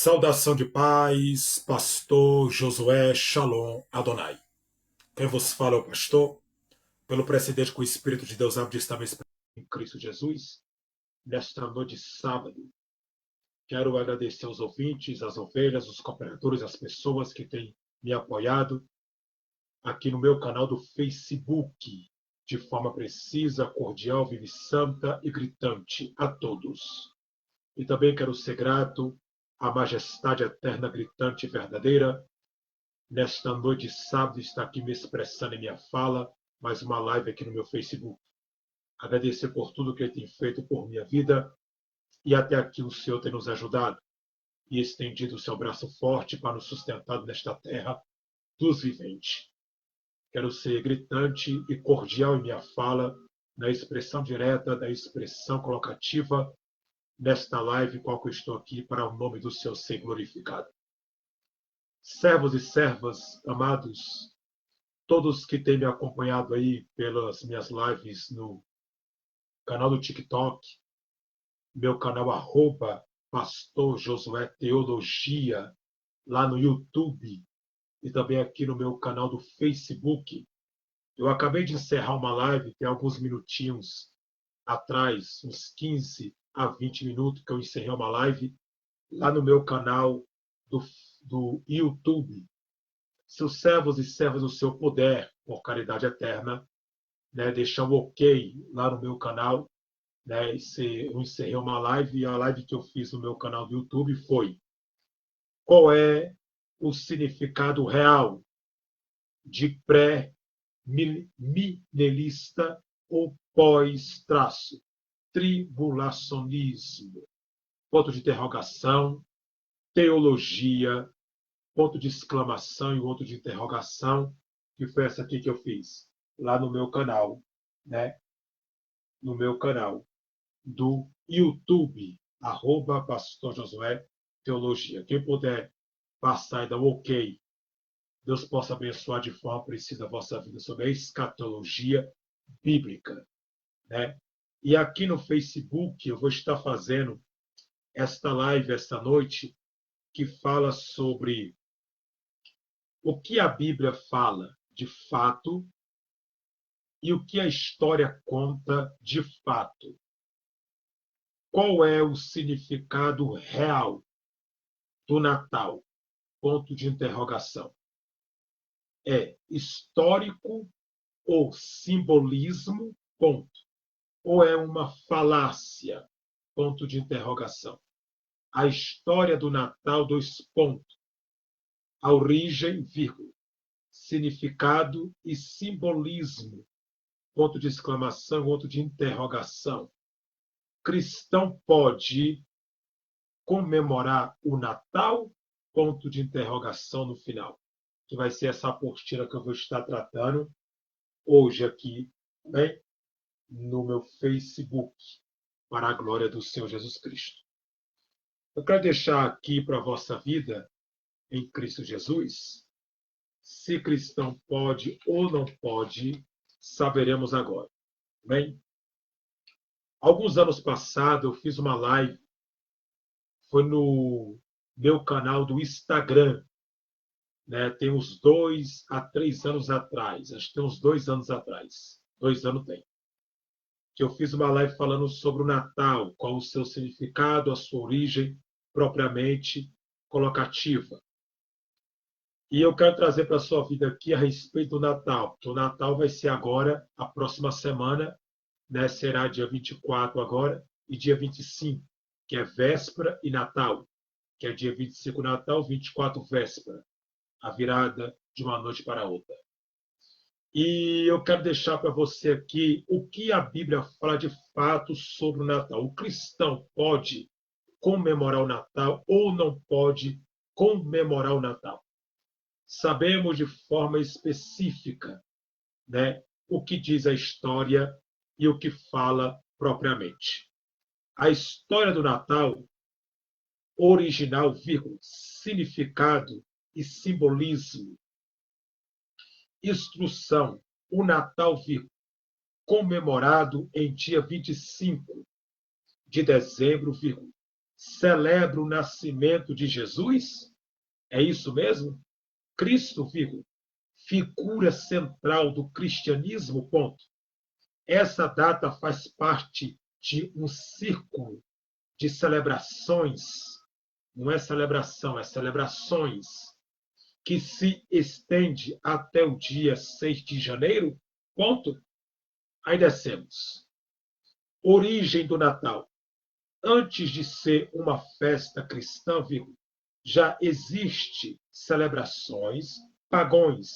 Saudação de paz, pastor Josué Shalom Adonai. Quem vos fala é o pastor, pelo precedente que o Espírito de Deus abre de estar em Cristo Jesus. Nesta noite de sábado, quero agradecer aos ouvintes, às ovelhas, os cooperadores, as pessoas que têm me apoiado aqui no meu canal do Facebook, de forma precisa, cordial, vive santa e gritante a todos. E também quero ser grato à majestade eterna, gritante e verdadeira. Nesta noite de sábado, está aqui me expressando em minha fala, mais uma live aqui no meu Facebook. Agradecer por tudo que Ele tem feito por minha vida e até aqui o Senhor tem nos ajudado e estendido o seu braço forte para nos sustentar nesta terra dos viventes. Quero ser gritante e cordial em minha fala, na expressão direta, da expressão colocativa, nesta live, qual que eu estou aqui, para o nome do Senhor ser glorificado. Servos e servas amados, todos que têm me acompanhado aí pelas minhas lives no canal do TikTok, meu canal Pastor Josué Teologia, lá no YouTube, e também aqui no meu canal do Facebook. Eu acabei de encerrar uma live, tem alguns minutinhos atrás, uns 15 a 20 minutos que eu encerrei uma live, lá no meu canal do YouTube. Se os servos e servas do Senhor puder, por caridade eterna, deixar o ok lá no meu canal. Eu encerrei uma live e a live que eu fiz no meu canal do YouTube foi: qual é o significado real de pré-millenista ou pós-traço? Tribulacionismo. Ponto de interrogação, teologia, ponto de exclamação e outro de interrogação, que foi essa aqui que eu fiz lá no meu canal, no meu canal do YouTube, Pastor Josué Teologia. Quem puder passar e dar um ok, Deus possa abençoar de forma precisa a vossa vida sobre a escatologia bíblica. E aqui no Facebook eu vou estar fazendo esta live esta noite, que fala sobre o que a Bíblia fala de fato e o que a história conta de fato. Qual é o significado real do Natal? Ponto de interrogação. É histórico ou simbolismo? Ponto. Ou é uma falácia? Ponto de interrogação. A história do Natal, dois pontos. A origem, vírgula. Significado e simbolismo. Ponto de exclamação, ponto de interrogação. Cristão pode comemorar o Natal? Ponto de interrogação no final. Que vai ser essa apostila que eu vou estar tratando hoje aqui, no meu Facebook, para a glória do Senhor Jesus Cristo. Eu quero deixar aqui para a vossa vida, em Cristo Jesus, se cristão pode ou não pode, saberemos agora. Bem? Alguns anos passados, eu fiz uma live, foi no meu canal do Instagram, tem uns 2 a 3 anos atrás, acho que tem uns 2 anos atrás, 2 anos tem, que eu fiz uma live falando sobre o Natal, qual o seu significado, a sua origem propriamente colocativa. E eu quero trazer para a sua vida aqui a respeito do Natal, porque o Natal vai ser agora, a próxima semana, será dia 24 agora, e dia 25, que é véspera e Natal, que é dia 25 Natal, 24 véspera, a virada de uma noite para outra. E eu quero deixar para você aqui o que a Bíblia fala de fato sobre o Natal. O cristão pode comemorar o Natal ou não pode comemorar o Natal? Sabemos de forma específica, o que diz a história e o que fala propriamente. A história do Natal, original, vírgula, significado e simbolismo. Instrução, o Natal, vírgula, comemorado em dia 25 de dezembro, vírgula, celebra o nascimento de Jesus? É isso mesmo? Cristo, vírgula, figura central do cristianismo, ponto. Essa data faz parte de um círculo de celebrações, não é celebração, é celebrações, que se estende até o dia 6 de janeiro, ponto. Aí descemos. Origem do Natal. Antes de ser uma festa cristã, já existe celebrações pagãs,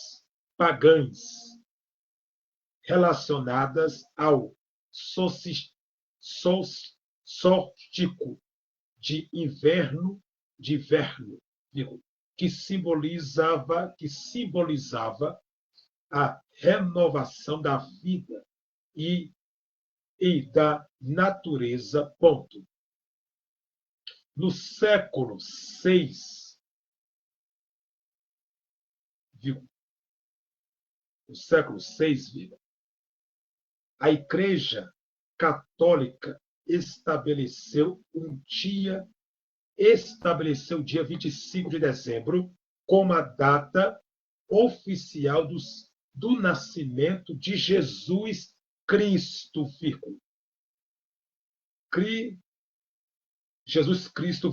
relacionadas ao solstício de inverno, que simbolizava a renovação da vida e da natureza. Ponto. No século VI, a Igreja Católica estabeleceu o dia 25 de dezembro como a data oficial do nascimento de Jesus Cristo, Jesus Cristo,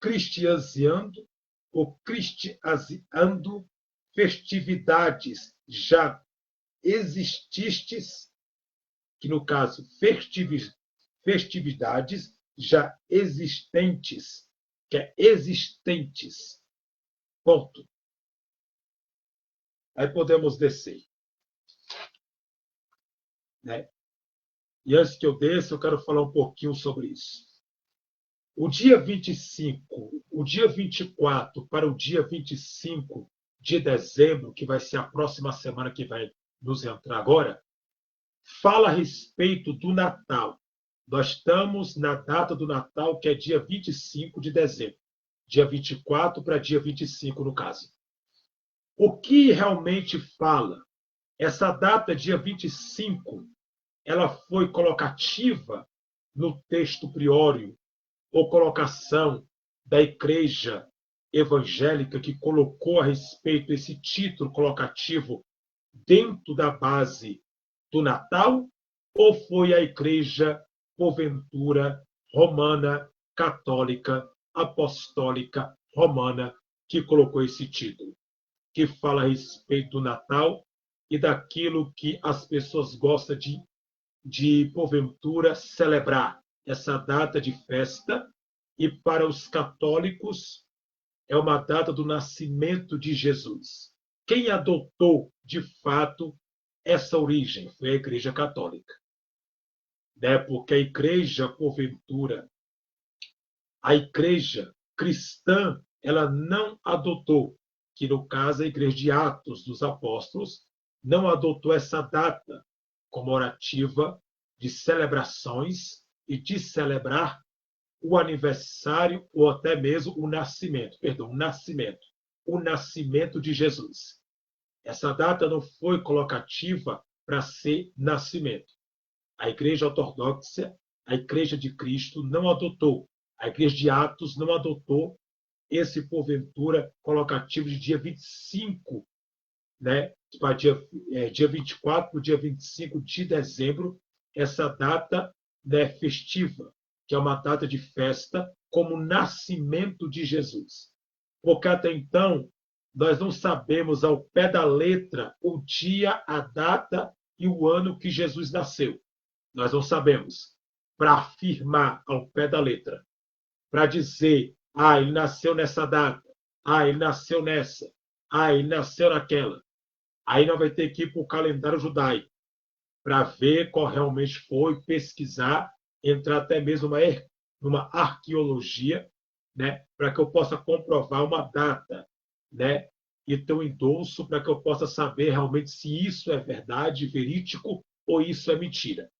cristianizando ou cristianizando festividades já exististes, que no caso festividades já existentes, que é existentes, ponto. Aí podemos descer, né? E antes que eu desça, eu quero falar um pouquinho sobre isso. O dia 25, o dia 24 para o dia 25 de dezembro, que vai ser a próxima semana que vai nos entrar agora, fala a respeito do Natal. Nós estamos na data do Natal, que é dia 25 de dezembro. Dia 24 para dia 25, no caso. O que realmente fala? Essa data, dia 25, ela foi colocativa no texto priório, ou colocação da Igreja Evangélica, que colocou a respeito esse título colocativo dentro da base do Natal, ou foi a Igreja, porventura, romana, católica, apostólica, romana, que colocou esse título, que fala a respeito do Natal e daquilo que as pessoas gostam de porventura, celebrar essa data de festa, e para os católicos é uma data do nascimento de Jesus. Quem adotou, de fato, essa origem foi a Igreja Católica. Né? Porque a Igreja, porventura, a Igreja cristã, ela não adotou, que no caso a Igreja de Atos dos Apóstolos, não adotou essa data comemorativa de celebrações e de celebrar o aniversário ou até mesmo o nascimento de Jesus. Essa data não foi colocativa para ser nascimento. A Igreja Ortodoxa, a Igreja de Cristo, não adotou. A Igreja de Atos não adotou esse, porventura, colocativo de dia 25, né, para dia 24 para o dia 25 de dezembro, essa data, né, festiva, que é uma data de festa, como nascimento de Jesus. Porque até então, nós não sabemos ao pé da letra o dia, a data e o ano que Jesus nasceu. Nós não sabemos. Para afirmar ao pé da letra, para dizer, ele nasceu nessa data, ele nasceu nessa, ele nasceu naquela. Aí nós vamos ter que ir para o calendário judaico para ver qual realmente foi, pesquisar, entrar até mesmo numa arqueologia, né, para que eu possa comprovar uma data, né, e ter um endosso para que eu possa saber realmente se isso é verdade, verídico, ou isso é mentira.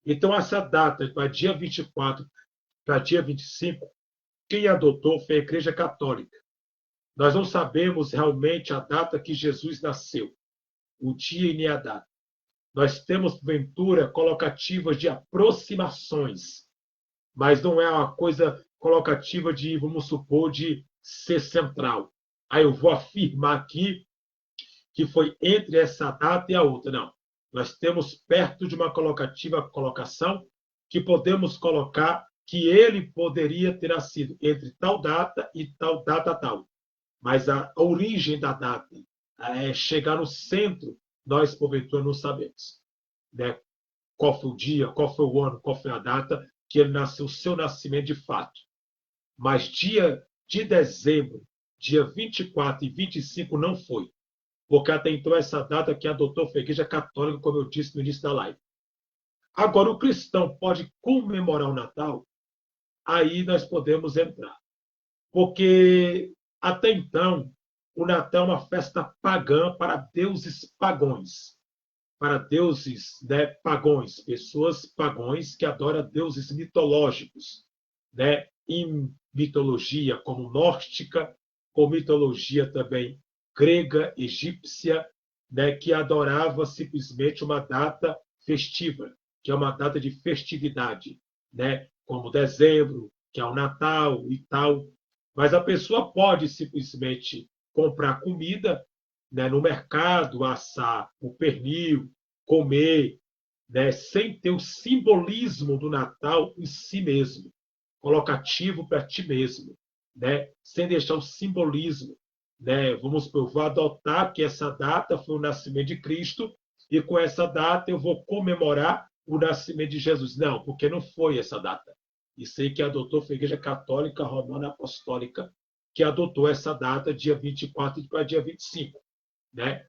Então, essa data, para dia 24 para dia 25, quem adotou foi a Igreja Católica. Nós não sabemos realmente a data que Jesus nasceu, o dia e nem a data. Nós temos, porventura, colocativas de aproximações. mas não é uma coisa colocativa de, vamos supor, de ser central. Aí eu vou afirmar aqui que foi entre essa data e a outra. Não. Nós temos perto de uma colocação que podemos colocar que ele poderia ter nascido entre tal data e tal data tal. Mas a origem da data, chegar no centro, nós, porventura, não sabemos. Né? Qual foi o dia, qual foi o ano, qual foi a data que ele nasceu, o seu nascimento de fato. Mas dia de dezembro, dia 24 e 25 não foi. Porque até então essa data que adotou foi a Igreja Católica, como eu disse no início da live. Agora, o cristão pode comemorar o Natal? Aí nós podemos entrar. Porque até então, o Natal é uma festa pagã para deuses pagões. Para deuses, né, pagões, pessoas pagões que adoram deuses mitológicos, né, em mitologia como nórdica, ou mitologia também grega, egípcia, né, que adorava simplesmente uma data festiva, que é uma data de festividade, né, como dezembro, que é o Natal e tal. Mas a pessoa pode simplesmente comprar comida, né, no mercado, assar o pernil, comer, né, sem ter o simbolismo do Natal em si mesmo, colocativo para ti mesmo, né, sem deixar o simbolismo. Né, vamos supor, eu vou adotar que essa data foi o nascimento de Cristo e com essa data eu vou comemorar o nascimento de Jesus. Não, porque não foi essa data. Isso aí que adotou foi a Igreja Católica Romana Apostólica, que adotou essa data, dia 24 para dia 25. Né?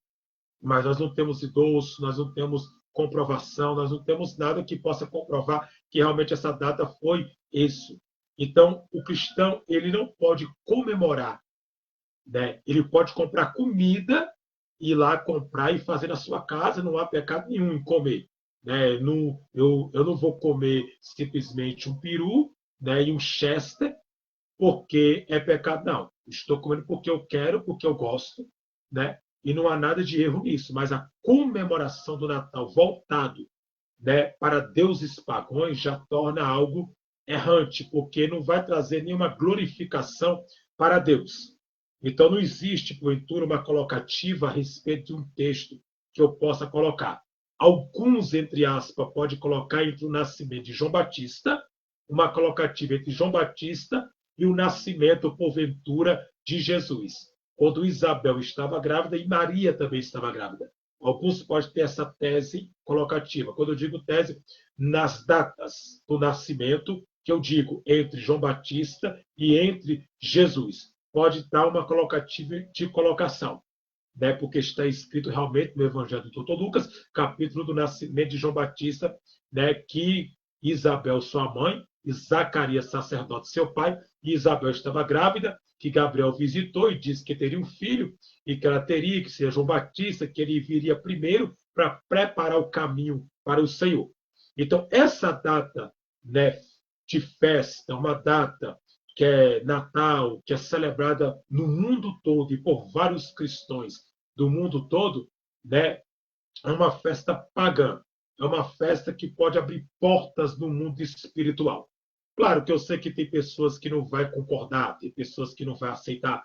Mas nós não temos idoso, nós não temos comprovação, nós não temos nada que possa comprovar que realmente essa data foi isso. Então, o cristão ele não pode comemorar, né? Ele pode comprar comida, ir lá comprar e fazer na sua casa, não há pecado nenhum em comer. Né? Não, eu não vou comer simplesmente um peru, né, e um chester, porque é pecado, não. Estou comendo porque eu quero, porque eu gosto, né? E não há nada de erro nisso, mas a comemoração do Natal voltado, né, para deuses pagãos já torna algo errante, porque não vai trazer nenhuma glorificação para Deus. Então não existe, porventura, uma colocativa a respeito de um texto que eu possa colocar. Alguns, entre aspas, pode colocar entre o nascimento de João Batista, uma colocativa entre João Batista e o nascimento, porventura, de Jesus, quando Isabel estava grávida e Maria também estava grávida. Alguns podem ter essa tese colocativa. Quando eu digo tese, nas datas do nascimento, que eu digo entre João Batista e entre Jesus. Pode dar uma colocativa de colocação, né? Porque está escrito realmente no Evangelho do Dr. Lucas, capítulo do nascimento de João Batista, né? Que Isabel, sua mãe, e Zacarias, sacerdote, seu pai, e Isabel estava grávida, que Gabriel visitou e disse que teria um filho, e que ela teria, que seja João Batista, que ele viria primeiro para preparar o caminho para o Senhor. Então, essa data, né, de festa, uma data que é Natal, que é celebrada no mundo todo e por vários cristãos do mundo todo, né, é uma festa pagã, é uma festa que pode abrir portas no mundo espiritual. Claro que eu sei que tem pessoas que não vão concordar, tem pessoas que não vão aceitar,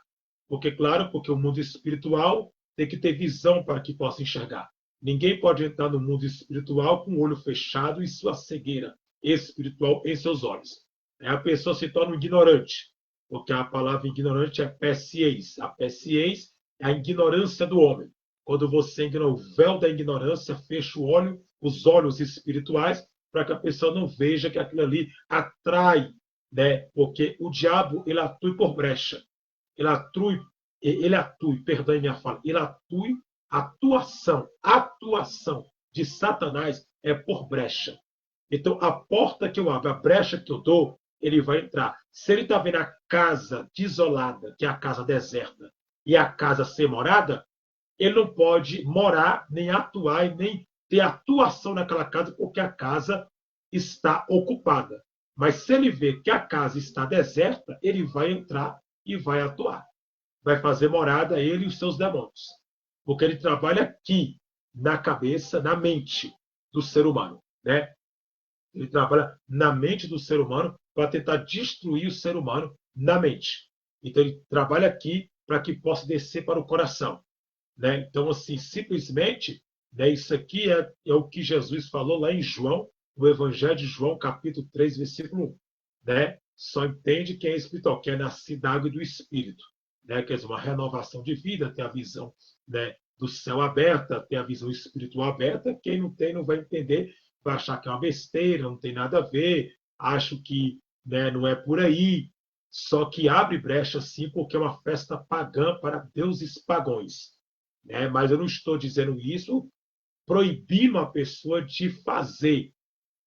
porque claro, porque o mundo espiritual tem que ter visão para que possa enxergar. Ninguém pode entrar no mundo espiritual com o olho fechado e sua cegueira espiritual em seus olhos. A pessoa se torna um ignorante, porque a palavra ignorante é pesciês. A pesciês é a ignorância do homem. Quando você ignora o véu da ignorância, fecha os olhos espirituais, para que a pessoa não veja que aquilo ali atrai, né? Porque o diabo ele atua por brecha, ele atui, perdoe minha fala, ele atui, atuação de Satanás é por brecha. Então a porta que eu abro, a brecha que eu dou, ele vai entrar. Se ele está vendo a casa desolada, que é a casa deserta, e a casa ser morada, ele não pode morar, nem atuar e nem ter atuação naquela casa, porque a casa está ocupada. Mas se ele vê que a casa está deserta, ele vai entrar e vai atuar. Vai fazer morada ele e os seus demônios. Porque ele trabalha aqui, na cabeça, na mente do ser humano. Né? Ele trabalha na mente do ser humano para tentar destruir o ser humano na mente. Então, ele trabalha aqui para que possa descer para o coração. Né? Então, assim, simplesmente, né, isso aqui é o que Jesus falou lá em João, no Evangelho de João, capítulo 3, versículo 1. Né? Só entende quem é espiritual, que é nascido da água e do Espírito. Né? Quer dizer, uma renovação de vida, tem a visão, né, do céu aberta, tem a visão espiritual aberta. Quem não tem não vai entender, vai achar que é uma besteira, não tem nada a ver, acho que, né, não é por aí. Só que abre brecha, sim, porque é uma festa pagã para deuses pagões. Né? Mas eu não estou dizendo isso proibindo a pessoa de fazer,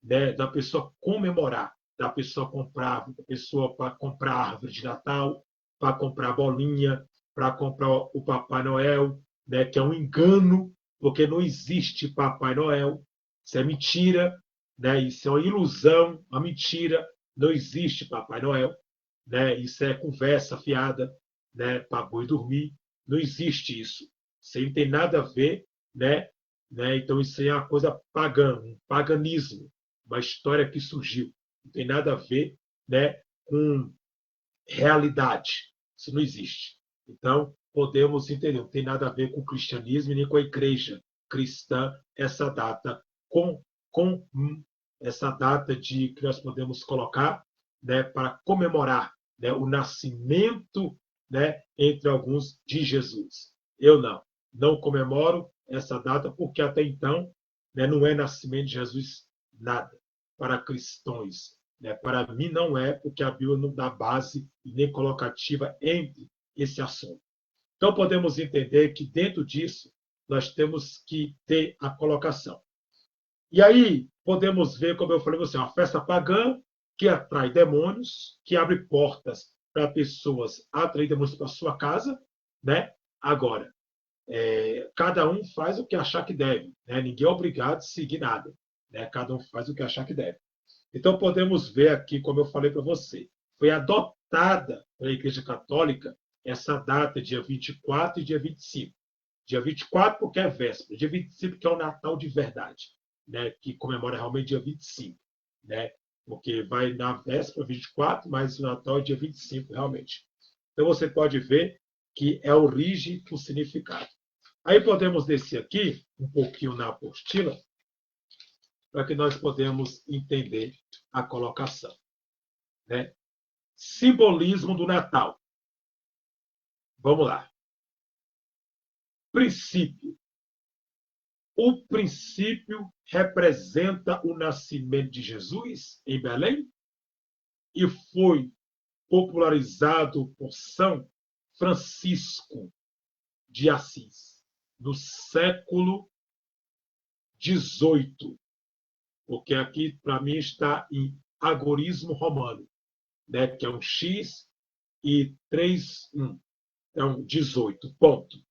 né? Da pessoa comemorar, da pessoa comprar, da pessoa para comprar árvore de Natal, para comprar bolinha, para comprar o Papai Noel, né? Que é um engano, porque não existe Papai Noel. Isso é mentira, né? Isso é uma ilusão, uma mentira. Não existe Papai Noel, né? Isso é conversa fiada, né? Para boi dormir. Não existe isso. Isso aí não tem nada a ver, né? Então isso aí é uma coisa pagã, um paganismo, uma história que surgiu. Não tem nada a ver, né, com realidade. Isso não existe. Então, podemos entender, não tem nada a ver com o cristianismo nem com a igreja cristã, essa data, com essa data de que nós podemos colocar, né, para comemorar, né, o nascimento, né, entre alguns, de Jesus. Eu não comemoro essa data porque até então, né, não é nascimento de Jesus nada para cristãos. Né? Para mim não é, porque a Bíblia não dá base e nem colocativa entre esse assunto. Então podemos entender que dentro disso nós temos que ter a colocação. E aí podemos ver, como eu falei você, uma festa pagã que atrai demônios, que abre portas para pessoas atrair demônios para sua casa, né? Agora, cada um faz o que achar que deve, né? Ninguém é obrigado a seguir nada, né? Cada um faz o que achar que deve. Então, podemos ver aqui, como eu falei para você, foi adotada pela Igreja Católica essa data, dia 24 e dia 25. Dia 24 porque é véspera, dia 25 que é o Natal de verdade, né? Que comemora realmente dia 25. Né? Porque vai na véspera, 24, mas o Natal é dia 25, realmente. Então, você pode ver que é a origem do significado. Aí podemos descer aqui, um pouquinho na apostila, para que nós podemos entender a colocação. Né? Simbolismo do Natal. Vamos lá. Princípio. O princípio representa o nascimento de Jesus em Belém e foi popularizado por São Francisco de Assis no século XVIII, porque aqui para mim está em agorismo romano, né, que é um X e 3, 1. Então, 18, ponto.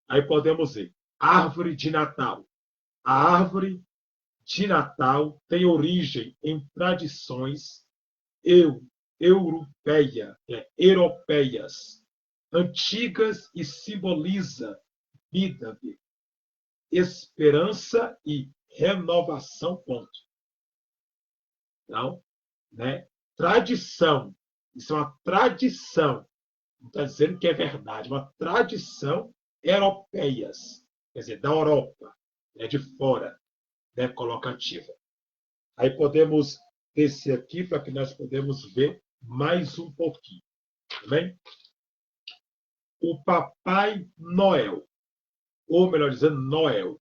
Aí podemos ver. Árvore de Natal. A árvore de Natal tem origem em tradições europeias, antigas e simboliza vida, esperança e renovação, ponto. Então, né? Tradição. Isso é uma tradição. Não está dizendo que é verdade, uma tradição europeias, quer dizer, da Europa, né, de fora, né, colocativa. Aí podemos descer aqui para que nós podemos ver mais um pouquinho. Tá bem? O Papai Noel, ou melhor dizendo, Noel,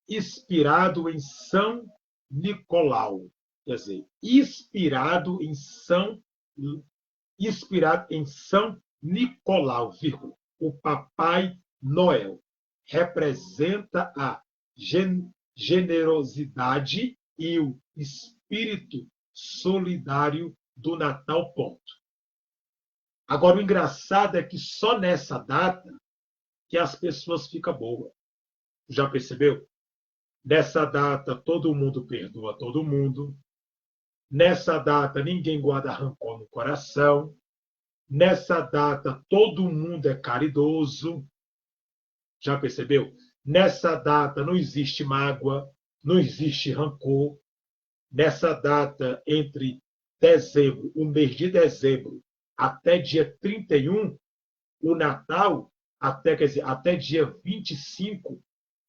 inspirado em São Nicolau, quer dizer, inspirado em São Nicolau, vírgula. O Papai Noel representa a generosidade e o espírito solidário do Natal, ponto. Agora, o engraçado é que só nessa data que as pessoas ficam boas. Já percebeu? Nessa data, todo mundo perdoa todo mundo. Nessa data, ninguém guarda rancor no coração. Nessa data, todo mundo é caridoso. Já percebeu? Nessa data, não existe mágoa, não existe rancor. Nessa data, entre dezembro, o mês de dezembro, até dia 31, o Natal, até, quer dizer, até dia 25,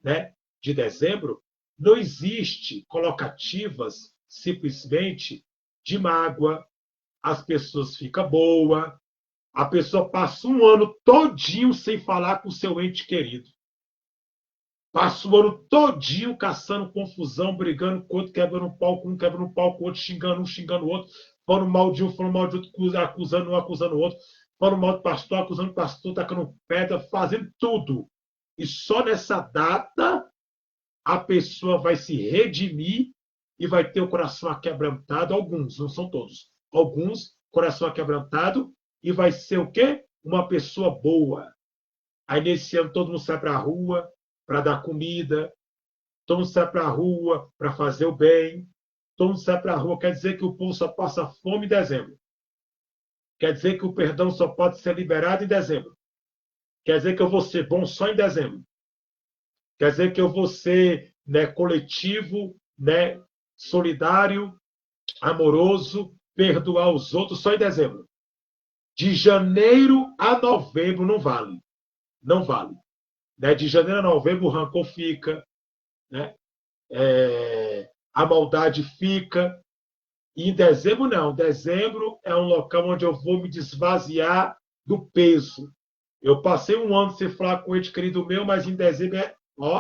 né, de dezembro, não existe colocativas simplesmente de mágoa, as pessoas ficam boas, a pessoa passa um ano todinho sem falar com o seu ente querido. Passa o ano todinho caçando confusão, brigando com outro, quebrando um pau com um, quebrando um pau com o outro, xingando um, xingando o outro, falando mal de um, falando mal de outro, acusando um, acusando o outro, falando mal do pastor, acusando o pastor, tacando pedra, fazendo tudo. E só nessa data a pessoa vai se redimir e vai ter o coração aquebrantado, alguns, não são todos, alguns, coração aquebrantado, e vai ser o quê? Uma pessoa boa. Aí nesse ano todo mundo sai para a rua para dar comida, todo mundo sai para a rua para fazer o bem, todo mundo sai para a rua, quer dizer que o povo só passa fome em dezembro. Quer dizer que o perdão só pode ser liberado em dezembro. Quer dizer que eu vou ser bom só em dezembro. Quer dizer que eu vou ser, né, coletivo, né, solidário, amoroso, perdoar os outros só em dezembro. De janeiro a novembro não vale. Não vale. Né? De janeiro a novembro o rancor fica, né? A maldade fica. E em dezembro não. Dezembro é um local onde eu vou me desvaziar do peso. Eu passei um ano sem falar com o ente querido meu, mas em dezembro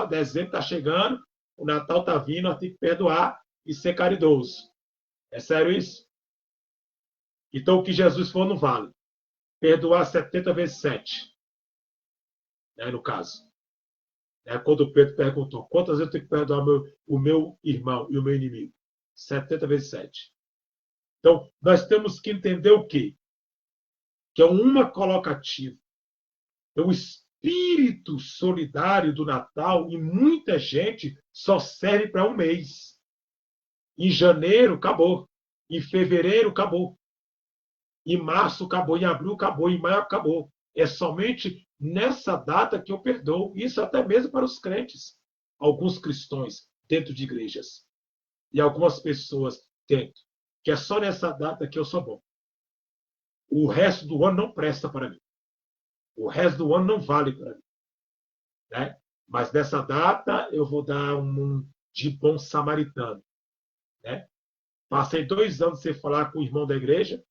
dezembro está chegando, o Natal está vindo, nós temos que perdoar e ser caridoso. É sério isso? Então o que Jesus falou não vale. Perdoar 70 vezes 7, né, no caso. Quando Pedro perguntou quantas vezes eu tenho que perdoar o meu irmão e o meu inimigo? 70 vezes 7. Então, nós temos que entender o quê? Que é uma colocativa. Então, o espírito solidário do Natal, e muita gente, só serve para um mês. Em janeiro, acabou. Em fevereiro, acabou. Em março, acabou. Em abril, acabou. Em maio, acabou. É somente nessa data que eu perdoo. Isso até mesmo para os crentes. Alguns cristãos dentro de igrejas. E algumas pessoas dentro. Que é só nessa data que eu sou bom. O resto do ano não presta para mim. O resto do ano não vale para mim. Né? Mas nessa data eu vou dar um de bom samaritano. Né? Passei 2 anos sem falar com o irmão da igreja,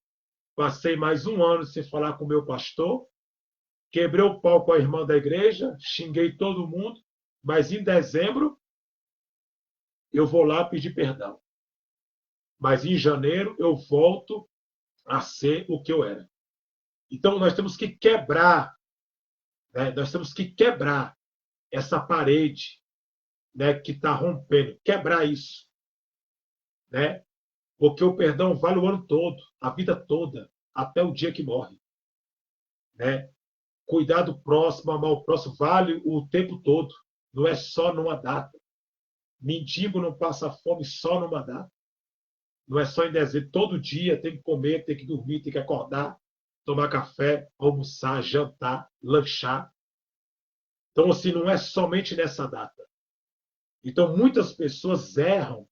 passei mais um ano sem falar com o meu pastor, quebrei o pau com a irmã da igreja, xinguei todo mundo, mas em dezembro eu vou lá pedir perdão. Mas em janeiro eu volto a ser o que eu era. Então nós temos que quebrar, né? Nós temos que quebrar essa parede, né, que está rompendo, quebrar isso, né? Porque o perdão vale o ano todo, a vida toda, até o dia que morre, né? Cuidar do próximo, amar o próximo, vale o tempo todo, não é só numa data. Mendigo não passa fome só numa data, não é só em dezembro, todo dia tem que comer, tem que dormir, tem que acordar, tomar café, almoçar, jantar, lanchar. Então, assim, não é somente nessa data. Então, muitas pessoas erram,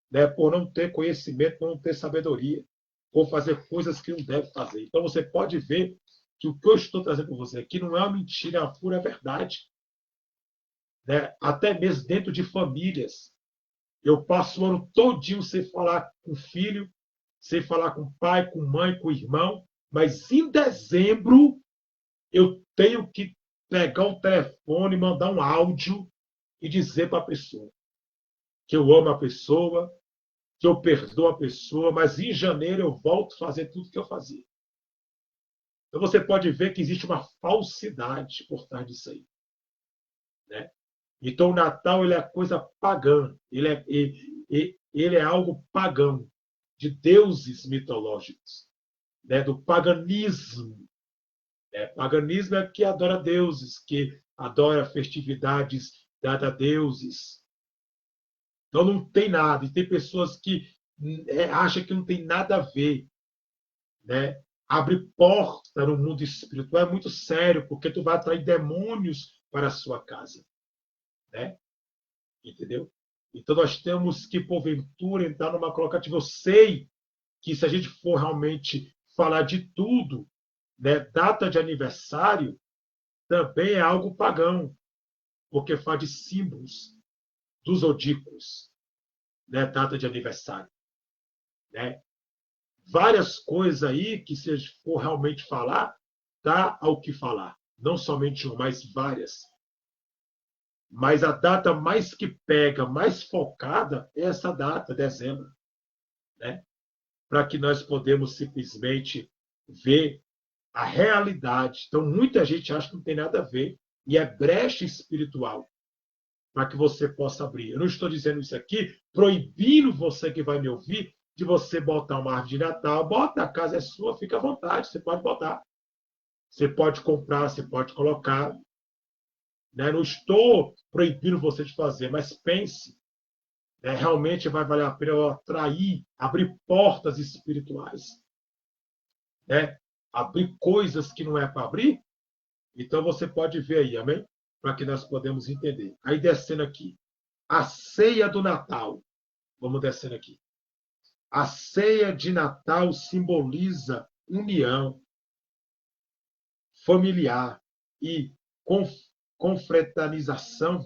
né, por não ter conhecimento, por não ter sabedoria, por fazer coisas que não deve fazer. Então, você pode ver que o que eu estou trazendo para você aqui não é uma mentira, é uma pura verdade. Né? Até mesmo dentro de famílias. Eu passo o ano todinho sem falar com o filho, sem falar com o pai, com mãe, com o irmão, mas em dezembro eu tenho que pegar o telefone, mandar um áudio e dizer para a pessoa que eu amo a pessoa, que eu perdoo a pessoa, mas em janeiro eu volto a fazer tudo que eu fazia. Então você pode ver que existe uma falsidade por trás disso aí. Né? Então o Natal ele é coisa pagã, ele é algo pagão, de deuses mitológicos, né? Do paganismo. Paganismo é que adora deuses, que adora festividades dadas a deuses. Então não tem nada. E tem pessoas que acham que não tem nada a ver. Né? Abre porta no mundo espiritual é muito sério, porque tu vai atrair demônios para a sua casa. Né? Entendeu? Então nós temos que, porventura, entrar numa colocativa. Eu sei que se a gente for realmente falar de tudo, né, data de aniversário também é algo pagão, porque fala de símbolos dos zodíacos, né, data de aniversário, né? Várias coisas aí que, se a gente for realmente falar, dá ao que falar. Não somente uma, mas várias. Mas a data mais que pega, mais focada, é essa data, dezembro, né? Para que nós podemos simplesmente ver a realidade. Então, muita gente acha que não tem nada a ver, e é brecha espiritual para que você possa abrir. Eu não estou dizendo isso aqui proibindo você que vai me ouvir de você botar uma árvore de Natal. Bota, a casa é sua, fica à vontade, você pode botar. Você pode comprar, você pode colocar. Né? Não estou proibindo você de fazer, mas pense. Né? Realmente vai valer a pena eu atrair, abrir portas espirituais. Né? Abrir coisas que não é para abrir. Então você pode ver aí, amém? Para que nós podemos entender. Aí descendo aqui. A ceia do Natal. Vamos descendo aqui. A ceia de Natal simboliza união familiar e confraternização,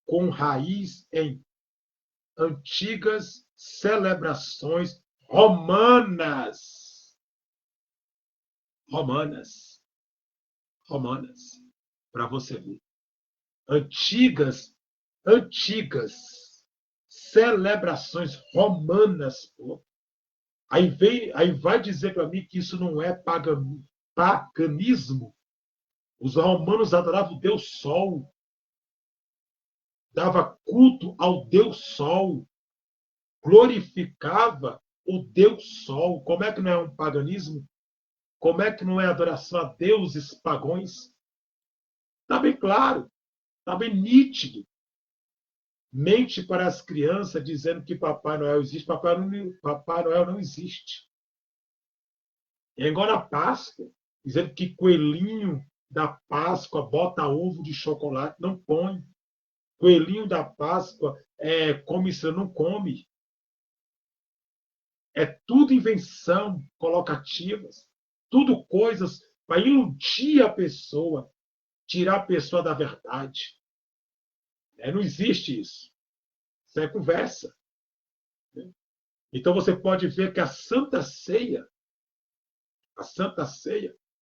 com raiz em antigas celebrações romanas. Romanas. Romanas. Para você ver. Antigas celebrações romanas. Pô. Aí vai dizer para mim que isso não é paganismo. Os romanos adoravam o Deus Sol, dava culto ao Deus Sol, glorificava o Deus Sol. Como é que não é um paganismo? Como é que não é adoração a deuses pagões? Está bem claro, está bem nítido. Mente para as crianças dizendo que Papai Noel existe. Papai Noel não existe. É igual na Páscoa, dizendo que coelhinho da Páscoa bota ovo de chocolate. Não põe. Coelhinho da Páscoa come isso, não come. É tudo invenção colocativas. Tudo coisas para iludir a pessoa, tirar a pessoa da verdade. Não existe isso. Isso é conversa. Então você pode ver que a Santa Ceia,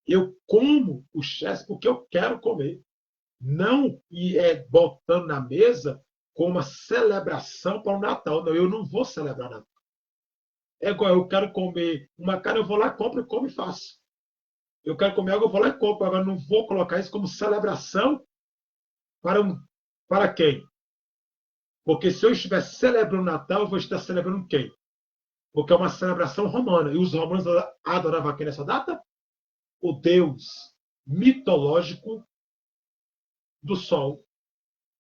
eu como o chess porque eu quero comer. Não botando na mesa como uma celebração para o Natal. Não, eu não vou celebrar Natal. É igual, eu quero comer uma carne, eu vou lá, compro, como e faço. Eu quero comer algo, eu vou lá e compro. Agora, não vou colocar isso como celebração para quem? Porque se eu estiver celebrando o Natal, eu vou estar celebrando quem? Porque é uma celebração romana. E os romanos adoravam quem nessa data? O Deus mitológico do Sol.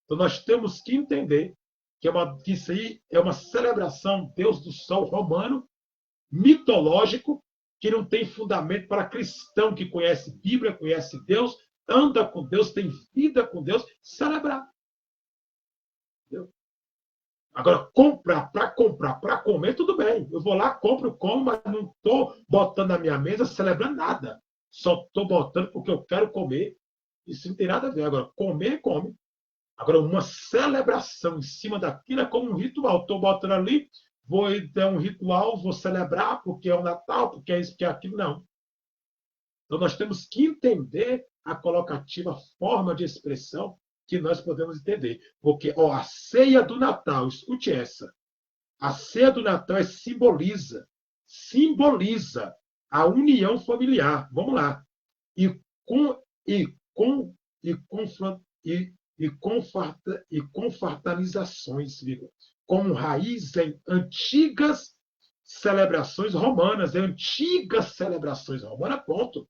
Então nós temos que entender que isso aí é uma celebração, Deus do Sol romano, mitológico, que não tem fundamento para cristão que conhece Bíblia, conhece Deus, anda com Deus, tem vida com Deus, celebrar. Entendeu? Agora, comprar, para comer, tudo bem. Eu vou lá, compro, como, mas não estou botando na minha mesa celebrando nada. Só estou botando porque eu quero comer. Isso não tem nada a ver. Agora, comer, come. Agora, uma celebração em cima daquilo é como um ritual. Estou botando ali, vou ter um ritual, vou celebrar porque é o Natal, porque é isso, porque é aquilo. Não. Então, nós temos que entender a colocativa, a forma de expressão que nós podemos entender. Porque a ceia do Natal, escute essa, a ceia do Natal simboliza a união familiar. Vamos lá. E com e com e confront, e confraternizações, como raiz em antigas celebrações romanas, ponto.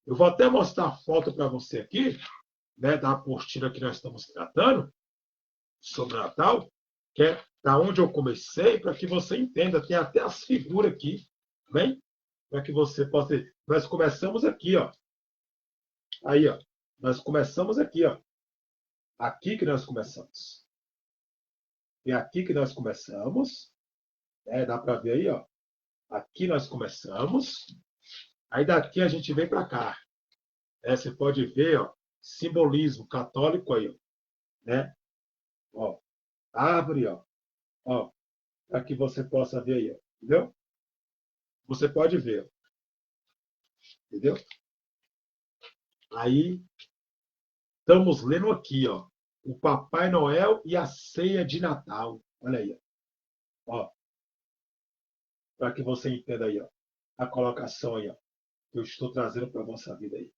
Eu vou até mostrar a foto para você aqui, da apostila que nós estamos tratando sobre o Natal, que é da onde eu comecei, para que você entenda. Tem até as figuras aqui, bem? Para que você possa. Nós começamos aqui, ó. Aí, ó. Nós começamos aqui, ó. Aqui que nós começamos. É aqui que nós começamos. Dá para ver aí, ó. Aqui nós começamos, aí daqui a gente vem para cá. Você pode ver, ó, simbolismo católico aí, ó, né? Ó, árvore, ó, para que você possa ver aí, ó, entendeu? Você pode ver, entendeu? Aí estamos lendo aqui, ó, o Papai Noel e a ceia de Natal. Olha aí, ó, para que você entenda aí, ó, a colocação aí, ó, que eu estou trazendo para a vossa vida aí.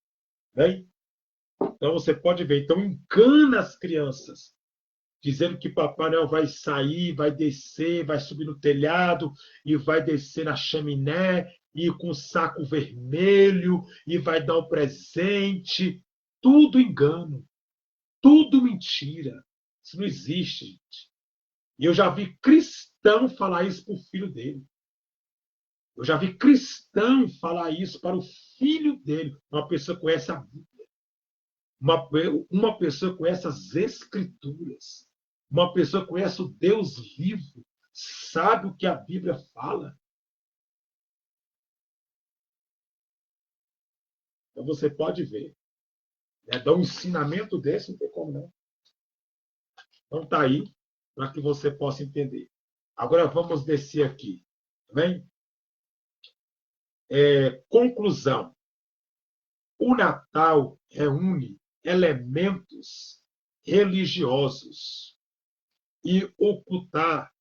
Bem? Então você pode ver, então engana as crianças, dizendo que Papai Noel vai sair, vai descer, vai subir no telhado e vai descer na chaminé e com um saco vermelho e vai dar um presente. Tudo engano, tudo mentira. Isso não existe, gente. E eu já vi cristão falar isso para o filho dele. Eu já vi cristão falar isso para o filho dele, uma pessoa que conhece a Bíblia, uma pessoa que conhece as Escrituras, uma pessoa que conhece o Deus vivo, sabe o que a Bíblia fala. Então você pode ver. Dar um ensinamento desse não tem como não. Então está aí para que você possa entender. Agora vamos descer aqui. Tá bem? Conclusão. O Natal reúne elementos religiosos e ocultar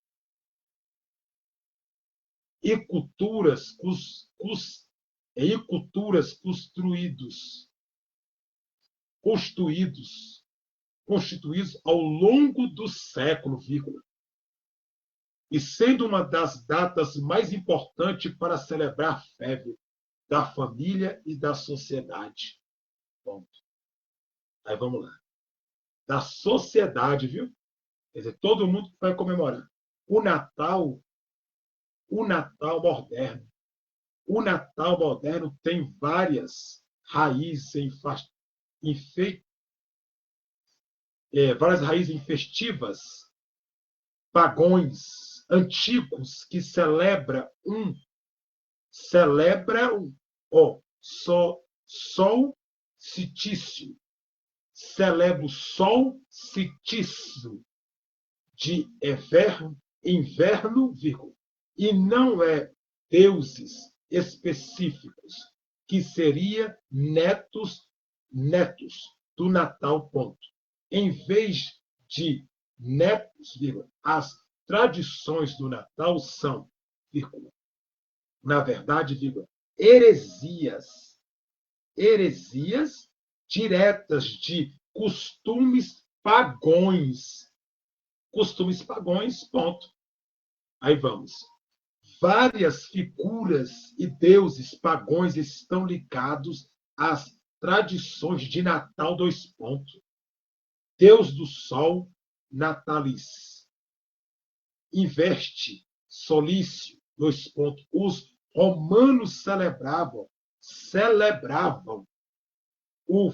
e culturas constituídos ao longo do século, e sendo uma das datas mais importantes para celebrar a fé da família e da sociedade. Ponto. Aí vamos lá. Da sociedade, viu? Quer dizer, todo mundo vai comemorar. O Natal moderno. O Natal moderno tem várias raízes várias raízes festivas, pagões antigos que celebram o solstício, celebra o solstício de inverno, e não é deuses específicos, que seria netos do Natal, ponto. Em vez de netos, as tradições do Natal são, na verdade, heresias diretas de costumes pagões, ponto. Aí vamos. Várias figuras e deuses pagões estão ligados às tradições de Natal, dois pontos. Deus do Sol, Natalis. Investe, Solício, dois pontos. Os romanos celebravam o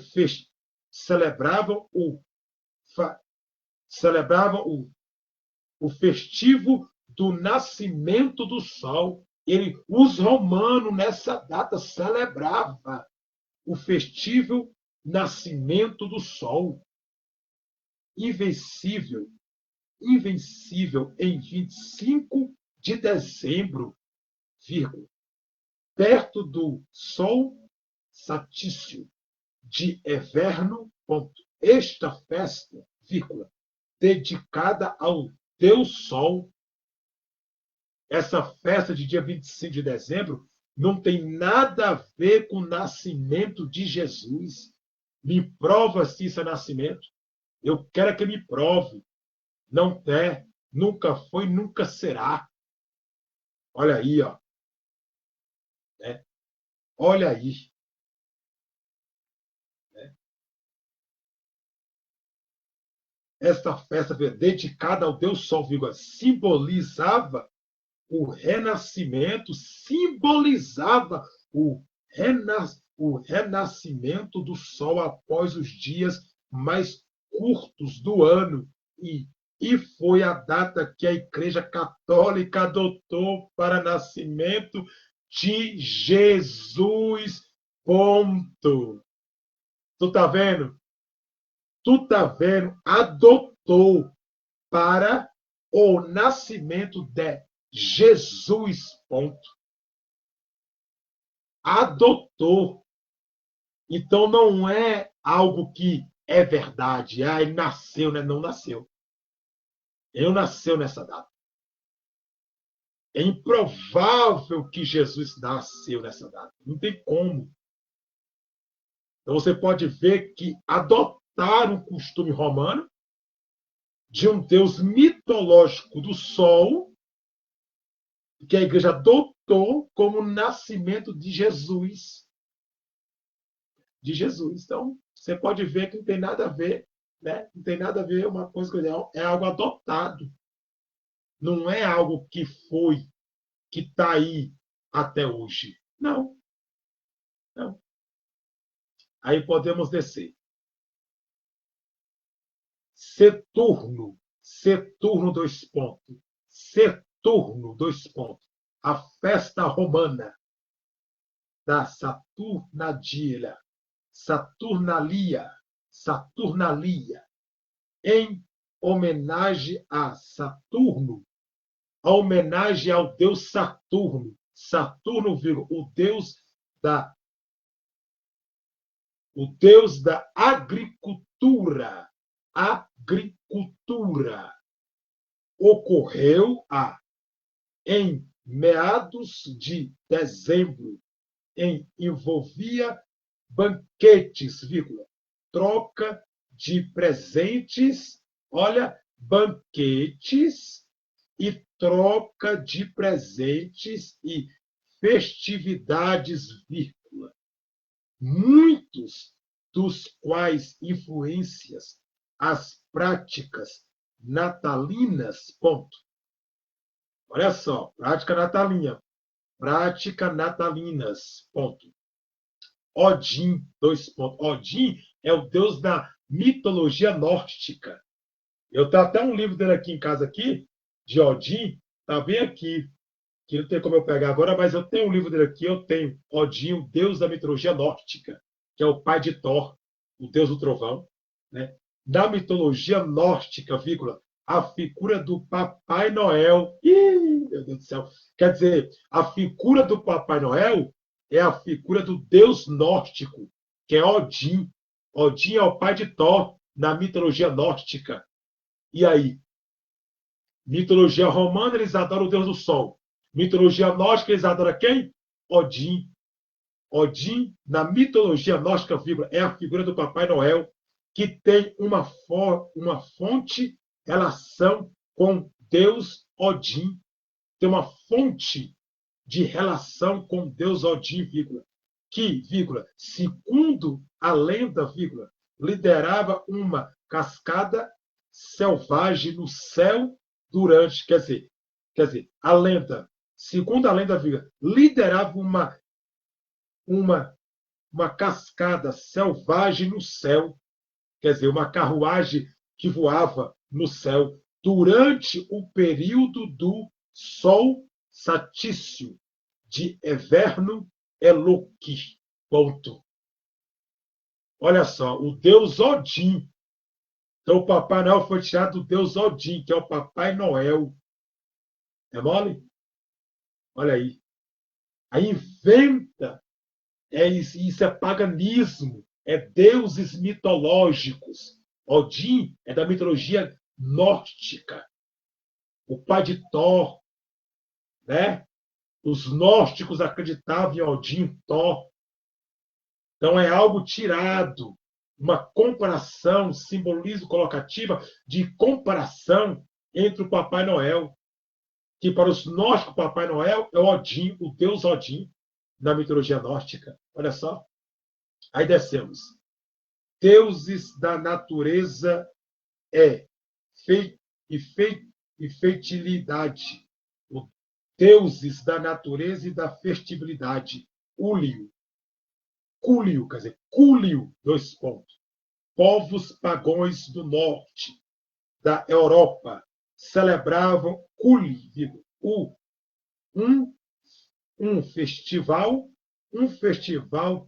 festivo do nascimento do sol. Os romanos, nessa data, celebravam o festivo nascimento do sol. Invencível em 25 de dezembro, perto do sol satício de inverno, esta festa, dedicada ao Deus Sol. Essa festa de dia 25 de dezembro não tem nada a ver com o nascimento de Jesus. Me prova se isso é nascimento. Eu quero que me prove. Não é, nunca foi, nunca será. Olha aí, ó. Olha aí. Esta festa dedicada ao Deus Sol, simbolizava o renascimento, o renascimento do Sol após os dias mais curtos do ano, e E foi a data que a Igreja Católica adotou para nascimento de Jesus. Ponto. Tu tá vendo? Tu tá vendo? Adotou para o nascimento de Jesus. Ponto. Adotou. Então não é algo que é verdade. Ah, ele nasceu, né? Não nasceu. Ele não nasceu nessa data. É improvável que Jesus nasceu nessa data. Não tem como. Então você pode ver que adotaram o costume romano de um Deus mitológico do sol, que a igreja adotou como nascimento de Jesus. De Jesus. Então, você pode ver que não tem nada a ver, né? Não tem nada a ver uma coisa com a outra. É algo adotado. Não é algo que foi, que está aí até hoje. Não, não. Aí podemos descer. Seturno, dois pontos. Seturno, dois pontos. A festa romana da Saturnalia, em homenagem a Saturno, a homenagem ao deus Saturno. Saturno, da, o deus da agricultura. Agricultura. Ocorreu em meados de dezembro, envolvia banquetes, troca de presentes, olha, banquetes e troca de presentes e festividades, muitos dos quais influências as práticas natalinas, ponto. Olha só, prática natalinas, ponto. Odin, dois pontos. Odin é o deus da mitologia nórdica. Eu tenho até um livro dele aqui em casa, aqui, de Odin, tá bem aqui, que não tem como eu pegar agora, mas eu tenho um livro dele aqui, eu tenho Odin, o deus da mitologia nórdica, que é o pai de Thor, o deus do trovão. Né? Na mitologia nórdica, a figura do Papai Noel. Ih, meu Deus do céu. Quer dizer, a figura do Papai Noel é a figura do deus nórdico, que é Odin. Odin é o pai de Thor na mitologia nórdica. E aí? Mitologia romana, eles adoram o deus do sol. Mitologia nórdica, eles adoram quem? Odin. Odin, na mitologia nórdica, é a figura do Papai Noel, que tem uma fonte, relação com Deus Odin. Tem uma fonte de relação com Deus Odin, que, segundo a lenda, liderava uma cascada selvagem no céu durante, quer dizer, a lenda, segundo a lenda, liderava uma cascada selvagem no céu, quer dizer, uma carruagem que voava no céu durante o período do sol satício de Everno Eloqui. Ponto. Olha só, o deus Odin. Então, o Papai Noel foi tirado do deus Odin, que é o Papai Noel. É mole? Olha aí. Aí inventa. Isso é paganismo. É deuses mitológicos. Odin é da mitologia nórdica. O pai de Thor. Né? Os gnósticos acreditavam em Odin, Thor. Então é algo tirado, uma comparação, simbolismo colocativa de comparação entre o Papai Noel, que para os gnósticos, o Papai Noel é Odin, o deus Odin, na mitologia nórdica. Olha só. Aí descemos. Deuses da natureza e fertilidade. Deuses da natureza e da fertilidade. Cúlio, quer dizer, Cúlio, dois pontos. Povos pagões do norte. da Europa celebravam um, um festival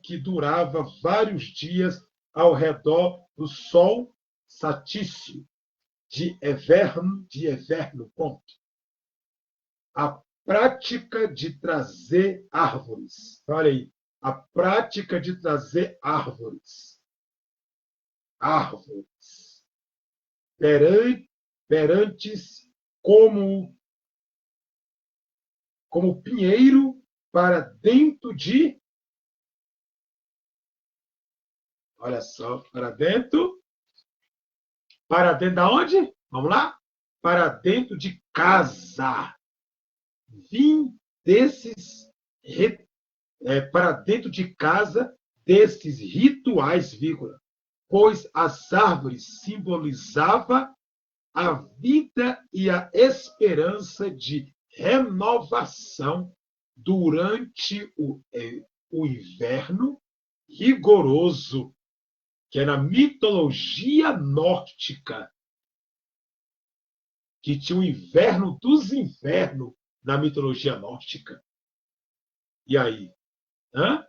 que durava vários dias ao redor do sol satício de Everno, ponto. A prática de trazer árvores. Olha aí, a prática de trazer árvores perantes como pinheiro para dentro de, olha só, para dentro da onde? Vamos lá? Para dentro de casa. Vim desses para dentro de casa desses rituais, vírgula, pois as árvores simbolizavam a vida e a esperança de renovação durante o inverno rigoroso, que é na mitologia nórdica, que tinha o inverno dos invernos na mitologia nórdica. E aí? Hã?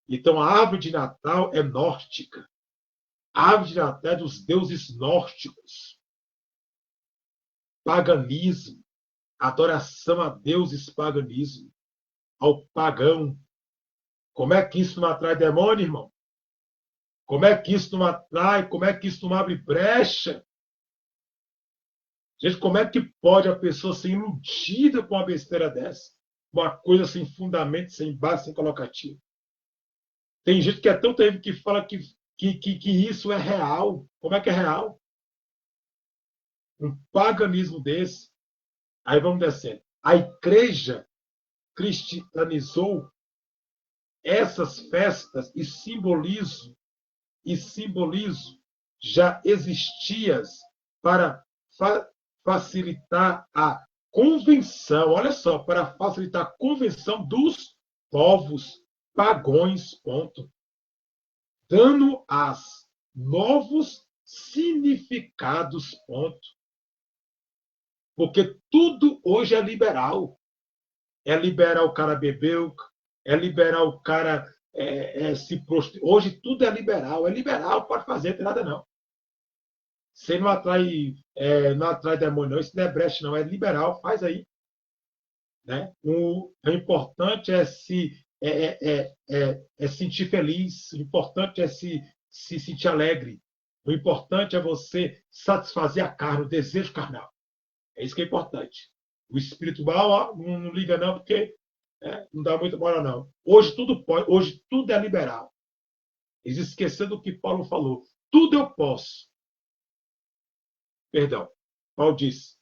Então a árvore de Natal é nórdica. A árvore de Natal é dos deuses nórdicos. Paganismo, adoração a deuses, paganismo, ao pagão. Como é que isso não atrai demônio, irmão? Como é que isso não atrai? Como é que isso não abre brecha? Gente, como é que pode a pessoa ser iludida com uma besteira dessa? Uma coisa sem fundamento, sem base, sem colocativo. Tem gente que é tão terrível que fala que isso é real. Como é que é real? Um paganismo desse. Aí vamos descendo. A igreja cristianizou essas festas e simbolizo já existias para facilitar a convenção, olha só, para facilitar a convenção dos povos pagões, ponto. Dando as novos significados, ponto. Porque tudo hoje é liberal. É liberar o cara beber, é liberar o cara se prostituir. Hoje tudo é liberal, pode fazer, não tem nada não. Você não atrai demônio, não. Isso não é brecha, não. É liberal, faz aí. Né? O importante é sentir feliz. O importante é se sentir alegre. O importante é você satisfazer a carne, o desejo carnal. É isso que é importante. O espiritual, ó, não liga não, porque não dá muita bola não. Hoje tudo pode, hoje tudo é liberal. Eles esqueceram do que Paulo falou. Tudo eu posso. Perdão. Paulo disse: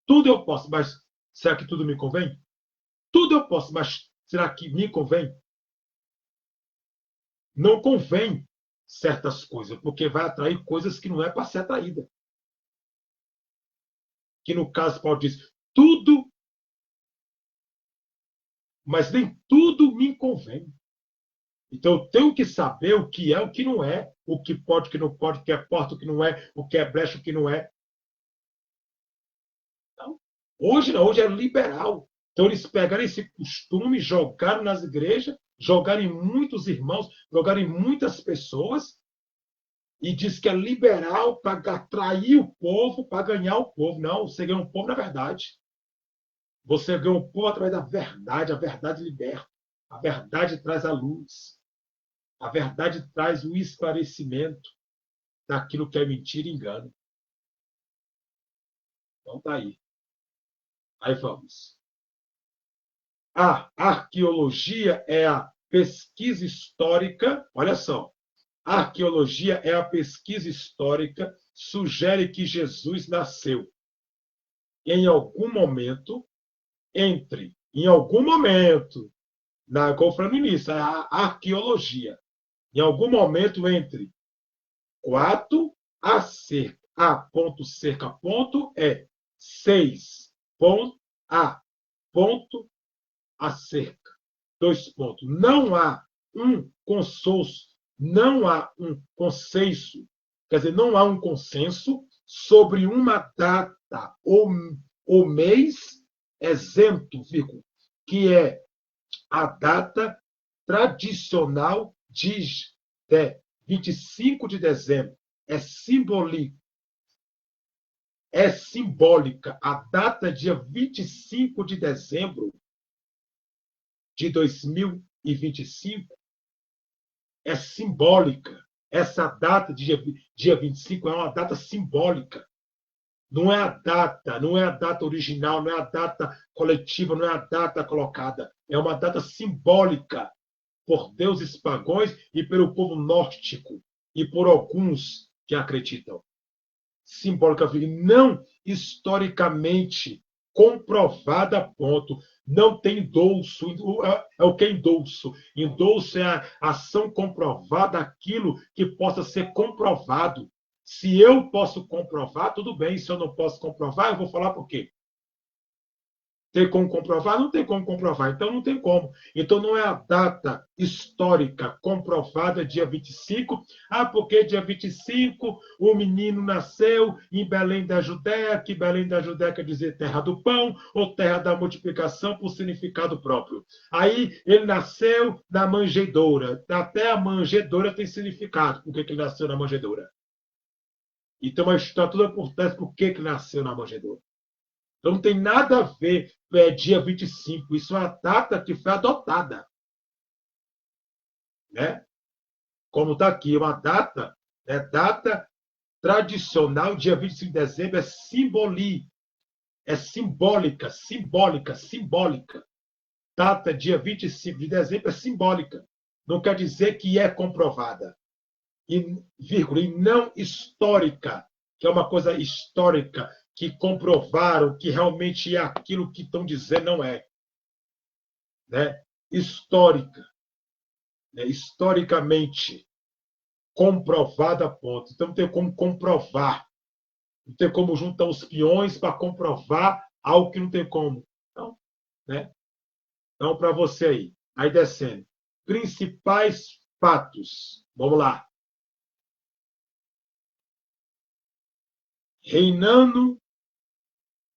tudo eu posso, mas será que tudo me convém? Tudo eu posso, mas será que me convém? Não convém certas coisas, porque vai atrair coisas que não é para ser atraída. Que no caso Paulo diz: tudo, mas nem tudo me convém. Então eu tenho que saber o que é, o que não é, o que pode, o que não pode, o que é porta, o que não é, o que é brecha, o que não é. Então, hoje não, hoje é liberal. Então eles pegaram esse costume, jogaram nas igrejas, jogaram em muitos irmãos, jogaram em muitas pessoas, e diz que é liberal para atrair o povo, para ganhar o povo. Não, você ganha o povo na verdade. Você ganha o povo através da verdade, a verdade liberta. A verdade traz a luz. A verdade traz o esclarecimento daquilo que é mentira e engano. Então tá aí. Aí vamos. A arqueologia é a pesquisa histórica. Olha só. A arqueologia é a pesquisa histórica, sugere que Jesus nasceu em algum momento, como eu falei no início, a arqueologia, em algum momento entre 4 a cerca, a ponto cerca ponto é 6 ponto a cerca, 2 pontos. Não há um consenso, não há um consenso, quer dizer, não há um consenso sobre uma data ou mês exemplo, que é a data tradicional de 25 de dezembro. É simbólica. A data dia 25 de dezembro de 2025 é simbólica. Essa data, dia 25, é uma data simbólica. Não é a data original, não é a data coletiva, não é a data colocada. É uma data simbólica por deuses pagãos e pelo povo gnóstico e por alguns que acreditam. Simbólica, não historicamente comprovada, ponto. Não tem endolço. É o que é endolço? Endolço é a ação comprovada, aquilo que possa ser comprovado. Se eu posso comprovar, tudo bem. Se eu não posso comprovar, eu vou falar por quê? Tem como comprovar? Não tem como comprovar, então não tem como. Então não é a data histórica comprovada, dia 25. Porque dia 25 o menino nasceu em Belém da Judéia, que Belém da Judéia quer dizer terra do pão ou terra da multiplicação por significado próprio. Aí ele nasceu na manjedoura. Até a manjedoura tem significado. Por que ele nasceu na manjedoura? Então a história toda por trás, por que ele nasceu na manjedoura. Então não tem nada a ver dia 25. Isso é uma data que foi adotada. Né? Como está aqui, uma data, data tradicional, dia 25 de dezembro, é simbólica, simbólica, simbólica. Data dia 25 de dezembro é simbólica. Não quer dizer que é comprovada. Vírgula, e não histórica, que é uma coisa histórica, que comprovaram que realmente é aquilo que estão dizendo, não é. Né? Histórica. Né? Historicamente comprovada, ponto. Então não tem como comprovar. Não tem como juntar os peões para comprovar algo que não tem como. Então, né? Então, para você aí. Aí descendo. Principais fatos. Vamos lá.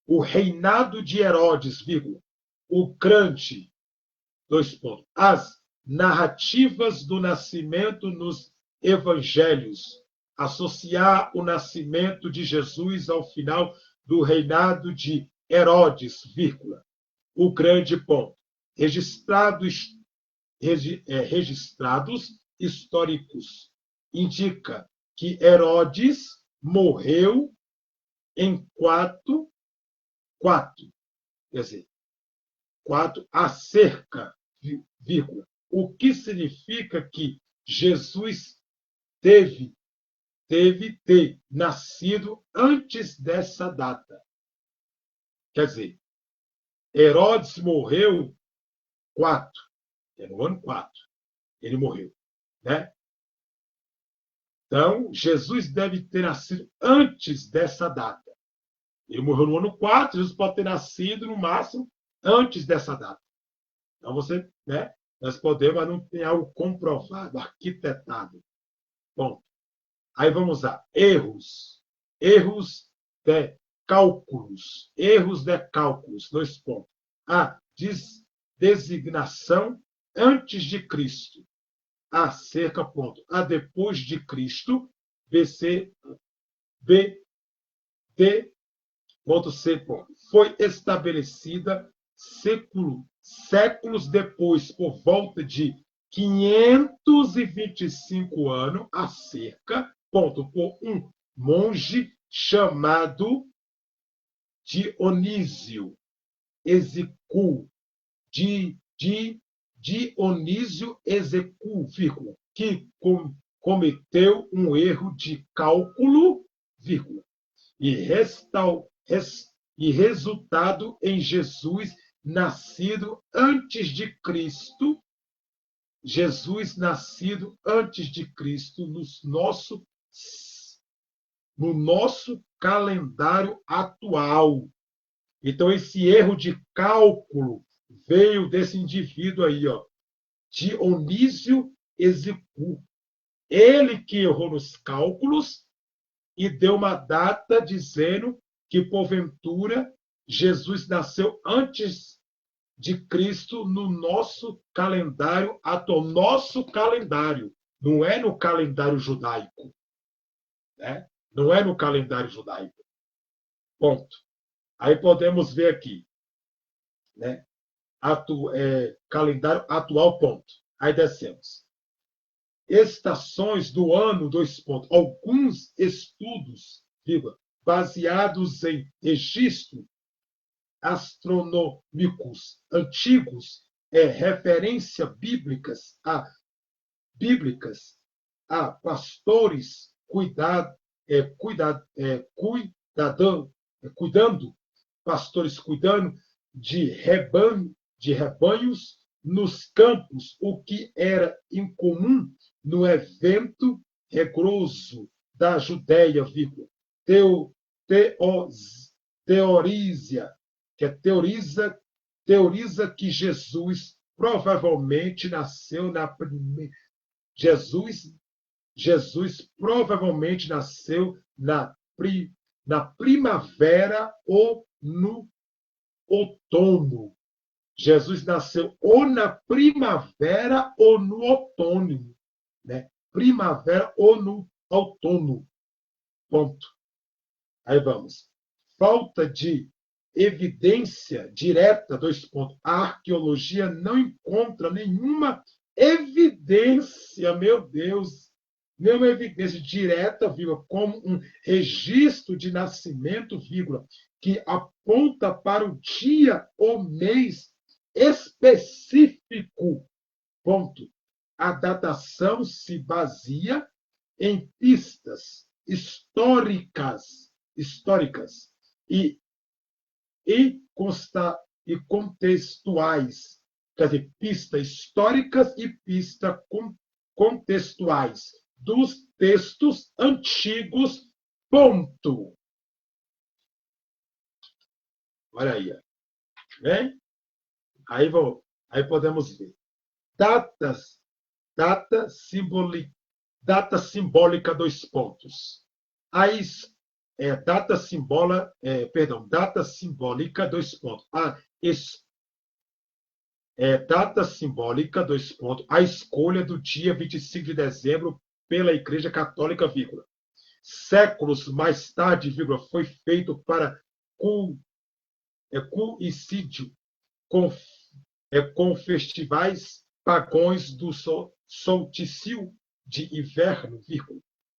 O reinado de Herodes, vírgula, o grande, dois pontos. As narrativas do nascimento nos evangelhos, associar o nascimento de Jesus ao final do reinado de Herodes, vírgula, o grande ponto. Registrados históricos indica que Herodes morreu em 4, quer dizer, 4 acerca, vírgula, o que significa que Jesus deve ter nascido antes dessa data. Quer dizer, Herodes morreu 4, no ano 4, ele morreu. Né? Então, Jesus deve ter nascido antes dessa data. Ele morreu no ano 4, Jesus pode ter nascido, no máximo, antes dessa data. Então, nós podemos, mas não tem algo comprovado, arquitetado. Bom, aí vamos lá. Erros de cálculos. Erros de cálculos. 2 pontos. A designação antes de Cristo. Acerca, ponto. A depois de Cristo. BC, B, D, ponto C, ponto. Foi estabelecida séculos depois, por volta de 525 anos, acerca, ponto, por um monge chamado Dionísio Exícuo, Dionísio Exícuo, que cometeu um erro de cálculo, vírgula, e resultado em Jesus nascido antes de Cristo, no nosso calendário atual. Então, esse erro de cálculo veio desse indivíduo aí, Dionísio Exícuo. Ele que errou nos cálculos e deu uma data dizendo que, porventura, Jesus nasceu antes de Cristo no nosso calendário atual. Nosso calendário, não é no calendário judaico. Né? Não é no calendário judaico. Ponto. Aí podemos ver aqui, né? Calendário atual, ponto. Aí descemos. Estações do ano, dois pontos. Alguns estudos, baseados em registros astronômicos antigos, referência bíblicas a pastores cuidando, pastores cuidando de rebanhos nos campos, o que era incomum no evento rigoroso da Judéia, teoriza que Jesus provavelmente nasceu na primeira. Jesus provavelmente nasceu na primavera ou no outono. Jesus nasceu ou na primavera ou no outono. Né? Primavera ou no outono. Ponto. Aí vamos. Falta de evidência direta, dois pontos. A arqueologia não encontra nenhuma evidência, meu Deus, nenhuma evidência direta, como um registro de nascimento, que aponta para o dia ou mês específico. Ponto. A datação se baseia em pistas históricas e contextuais. Quer dizer, pistas históricas e pistas contextuais dos textos antigos. Ponto. Olha aí. Né? Aí podemos ver. Data simbólica, dois pontos. Data simbólica, dois pontos. Data simbólica, dois pontos. A escolha do dia 25 de dezembro pela Igreja Católica, séculos mais tarde, foi feito para coincídio com festivais pagãos do solstício de inverno,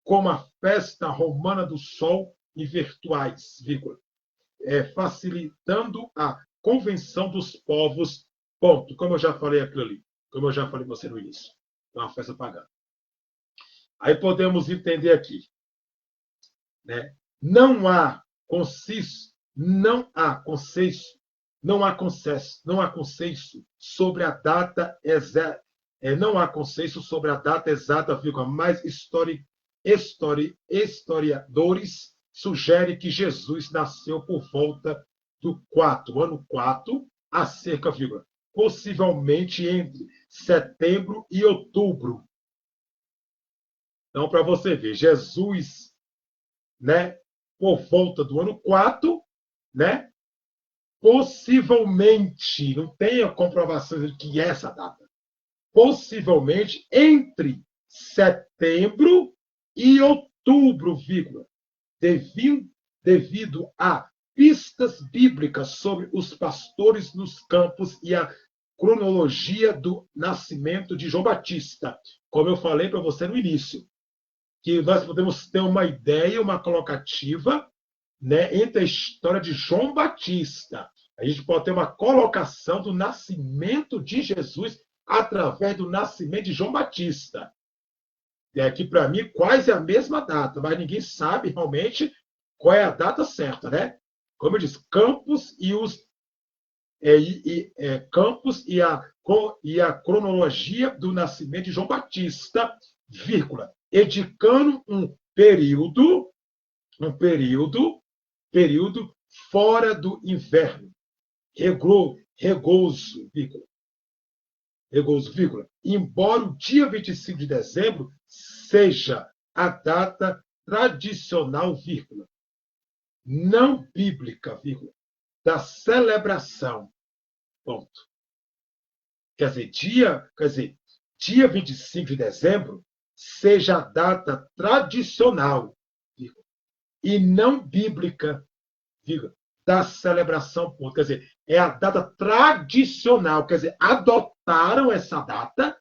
como a festa romana do sol e virtuais, facilitando a convenção dos povos. Ponto. Como eu já falei aquilo ali, como eu já falei para você no início, é uma festa pagã. Aí podemos entender aqui, né? Não há consenso sobre a data exata. Não há consenso sobre a data exata, mas historiadores sugerem que Jesus nasceu por volta do ano 4, a cerca, possivelmente entre setembro e outubro. Então, para você ver, Jesus, né, por volta do ano 4, né, possivelmente, não tem a comprovação de que é essa data, possivelmente entre setembro e outubro, devido a pistas bíblicas sobre os pastores nos campos e a cronologia do nascimento de João Batista. Como eu falei para você no início, que nós podemos ter uma ideia, uma colocativa, né, entre a história de João Batista. A gente pode ter uma colocação do nascimento de Jesus através do nascimento de João Batista. E aqui, para mim, quase a mesma data, mas ninguém sabe realmente qual é a data certa, né? Como eu disse, Campos e a cronologia do nascimento de João Batista, indicando um período fora do inverno, regoso, embora o dia 25 de dezembro seja a data tradicional, vírgula, não bíblica, vírgula, da celebração, ponto. Quer dizer, dia 25 de dezembro seja a data tradicional, vírgula, e não bíblica, vírgula, da celebração, ponto. Quer dizer, é a data tradicional, quer dizer, adotaram essa data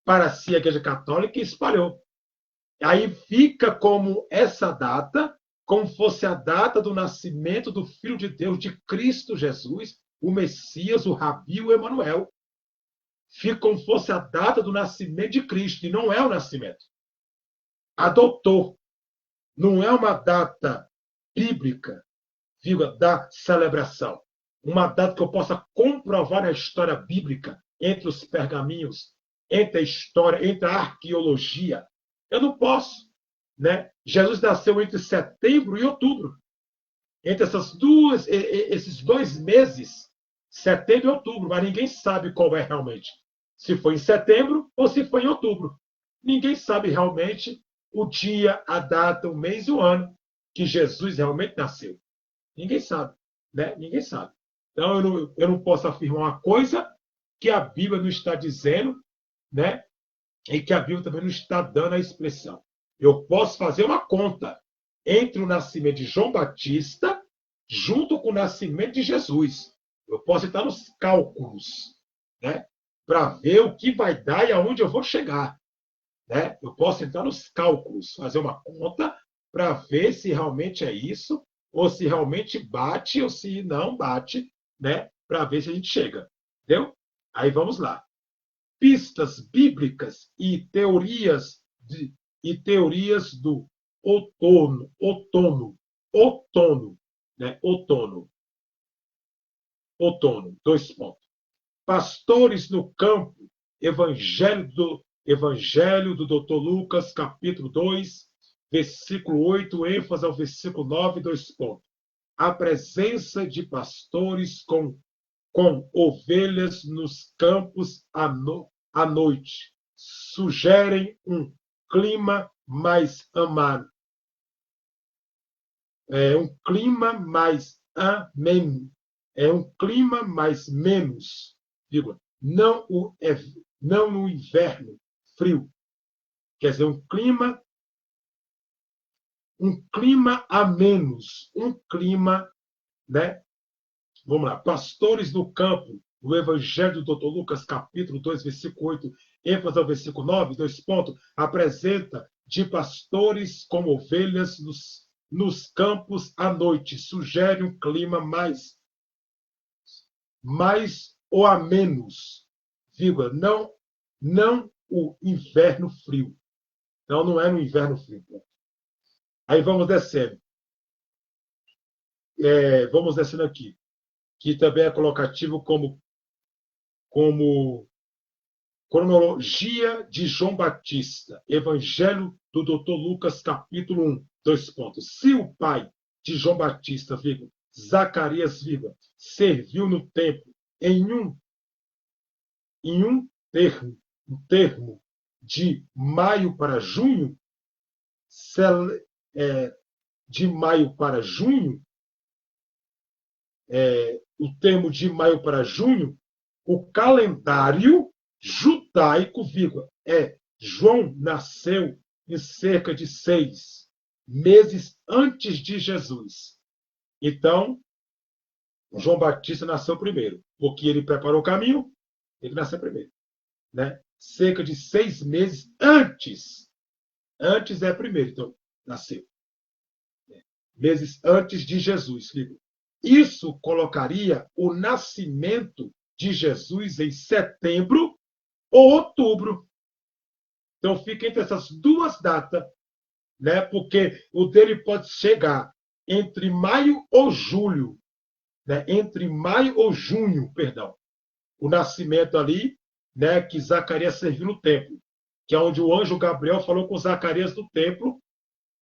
para si a Igreja Católica e espalhou. Aí fica como essa data, como fosse a data do nascimento do Filho de Deus, de Cristo Jesus, o Messias, o Rabi, o Emanuel. Fica como fosse a data do nascimento de Cristo, e não é o nascimento. Adotou. Não é uma data bíblica, vírgula, da celebração. Uma data que eu possa comprovar na história bíblica, entre os pergaminhos, entre a história, entre a arqueologia. Eu não posso. Né? Jesus nasceu entre setembro e outubro. Entre esses 2 meses, setembro e outubro, mas ninguém sabe qual é realmente. Se foi em setembro ou se foi em outubro. Ninguém sabe realmente o dia, a data, o mês e o ano que Jesus realmente nasceu. Ninguém sabe. Né? Ninguém sabe. Então, eu não posso afirmar uma coisa que a Bíblia não está dizendo, né? E que a Bíblia também não está dando a expressão. Eu posso fazer uma conta entre o nascimento de João Batista junto com o nascimento de Jesus. Eu posso entrar nos cálculos, né? Para ver o que vai dar e aonde eu vou chegar. Né? Eu posso entrar nos cálculos, fazer uma conta para ver se realmente é isso, ou se realmente bate, ou se não bate, né? Para ver se a gente chega. Entendeu? Aí vamos lá. Pistas bíblicas e teorias do outono, né? Outono, 2 pontos. Pastores no campo, Evangelho do Dr. Lucas, capítulo 2, versículo 8, ênfase ao versículo 9, 2 pontos. A presença de pastores com ovelhas nos campos à noite sugerem um clima mais ameno. Um clima mais ameno. Um clima mais menos, não no inverno frio. Quer dizer, um clima a menos, um clima, né? Vamos lá, pastores no campo, no Evangelho do Dr. Lucas, capítulo 2, versículo 8, ênfase ao versículo 9, 2 pontos, apresenta de pastores como ovelhas nos campos à noite, sugere um clima mais ou a menos, vírgula, não o inverno frio. Então, não é no inverno frio. Aí vamos descendo. Vamos descendo aqui, que também é colocativo como cronologia de João Batista, Evangelho do Dr. Lucas, capítulo 1, 2 pontos. Se o pai de João Batista, Zacarias, serviu no templo em um termo de maio para junho, de maio para junho, o termo de maio para junho, o calendário judaico, João nasceu em cerca de 6 meses antes de Jesus. Então, João Batista nasceu primeiro, porque ele preparou o caminho, ele nasceu primeiro. Né? Cerca de 6 meses antes. Antes é primeiro, então, nasceu. Meses antes de Jesus. Isso colocaria o nascimento de Jesus em setembro ou outubro. Então, fica entre essas duas datas, né? Porque o dele pode chegar entre maio ou julho. Né? Entre maio ou junho, perdão. O nascimento ali, né, que Zacarias serviu no templo, que é onde o anjo Gabriel falou com Zacarias no templo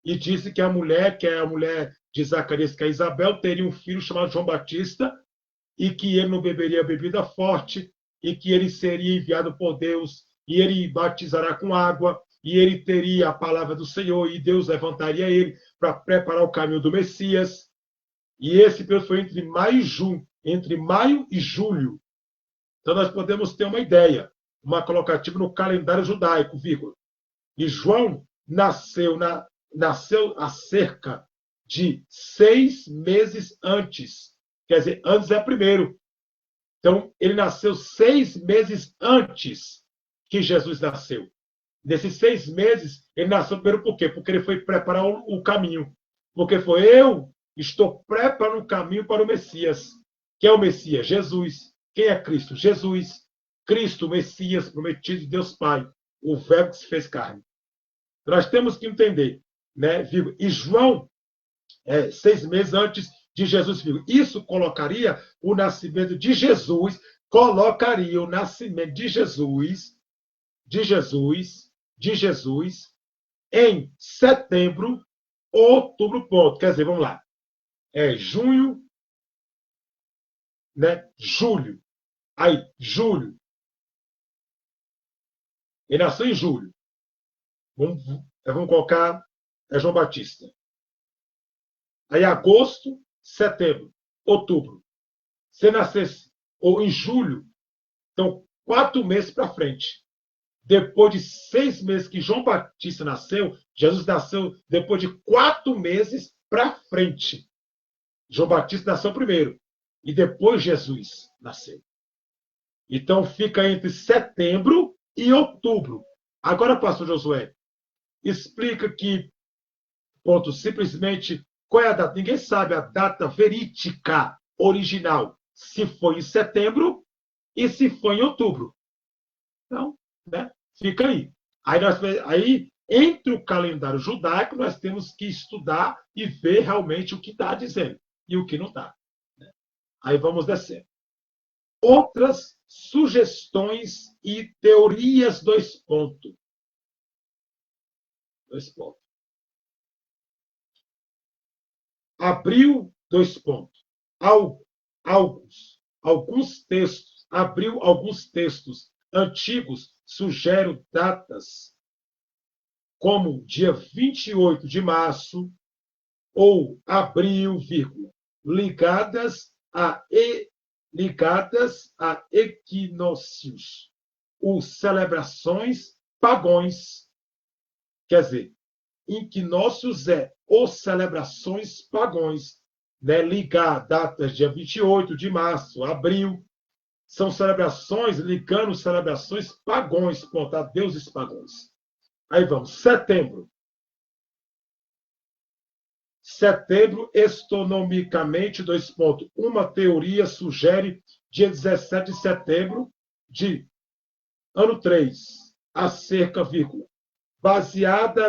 e disse que a mulher de Zacarias, que é Isabel, teria um filho chamado João Batista e que ele não beberia bebida forte e que ele seria enviado por Deus e ele batizará com água e ele teria a palavra do Senhor, e Deus levantaria ele para preparar o caminho do Messias. E esse período foi entre maio e julho. Então nós podemos ter uma ideia, uma colocativa no calendário judaico, vírgula. E João nasceu há cerca de 6 meses antes. Quer dizer, antes é primeiro. Então, ele nasceu 6 meses antes que Jesus nasceu. Nesses 6 meses, ele nasceu primeiro por quê? Porque ele foi preparar o caminho. Porque eu estou preparando o caminho para o Messias. Quem é o Messias? Jesus. Quem é Cristo? Jesus. Cristo, o Messias prometido de Deus Pai. O Verbo que se fez carne. Nós temos que entender, né? E João, 6 meses antes de Jesus, isso colocaria o nascimento de Jesus, colocaria o nascimento de Jesus em setembro, outubro, ponto. Quer dizer, vamos lá. Junho, né? Julho. Aí, julho. Ele nasceu em julho. Vamos colocar João Batista. Aí, agosto, setembro, outubro. Se nascesse ou em julho, então 4 meses para frente. Depois de 6 meses que João Batista nasceu, Jesus nasceu depois de 4 meses para frente. João Batista nasceu primeiro e depois Jesus nasceu. Então fica entre setembro e outubro. Agora, pastor Josué, explica que, ponto, simplesmente, qual é a data? Ninguém sabe a data verídica original, se foi em setembro e se foi em outubro. Então, né, fica aí. Aí, entre o calendário judaico, nós temos que estudar e ver realmente o que está dizendo e o que não está. Né? Aí vamos descer. Outras sugestões e teorias, 2 pontos. 2 pontos. Abriu, 2 pontos. Alguns textos, abriu alguns textos antigos, sugerem datas como dia 28 de março ou abril, vírgula, ligadas a equinócios, ou celebrações pagões. Quer dizer, equinócios ou celebrações pagões, né? Ligar datas dia 28 de março, abril, são celebrações, ligando celebrações pagões, ponto, a deuses pagãos. Aí vamos, setembro. Setembro, astronomicamente, 2 pontos. Uma teoria sugere dia 17 de setembro de ano 3, acerca, vírgula, baseado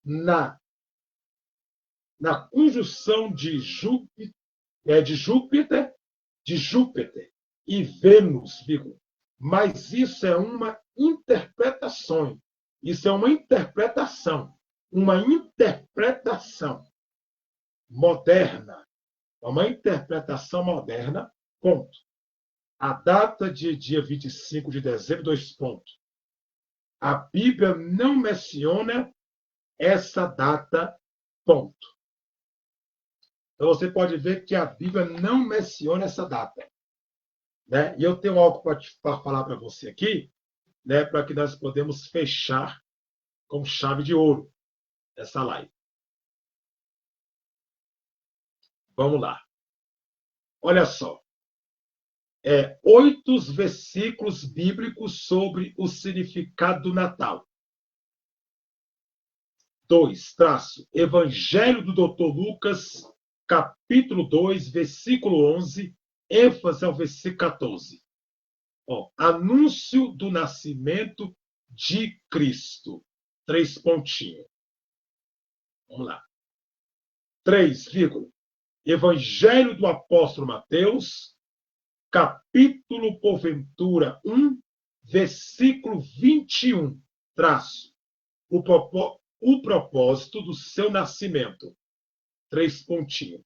na conjunção de Júpiter e Vênus, vírgula. Mas isso é uma interpretação. Isso é uma interpretação moderna. Uma interpretação moderna, ponto. A data de dia 25 de dezembro, 2 pontos. A Bíblia não menciona essa data, ponto. Então você pode ver que a Bíblia não menciona essa data. Né? E eu tenho algo para falar para você aqui, né, para que nós podemos fechar com chave de ouro essa live. Vamos lá. Olha só. 8 versículos bíblicos sobre o significado do Natal. 2, Evangelho do Dr. Lucas, capítulo 2, versículo 11, ênfase ao versículo 14. Anúncio do nascimento de Cristo. 3 pontinhos. Vamos lá. 3, Evangelho do apóstolo Mateus, capítulo, porventura, 1, versículo 21, o propósito do seu nascimento. 3 pontinhos.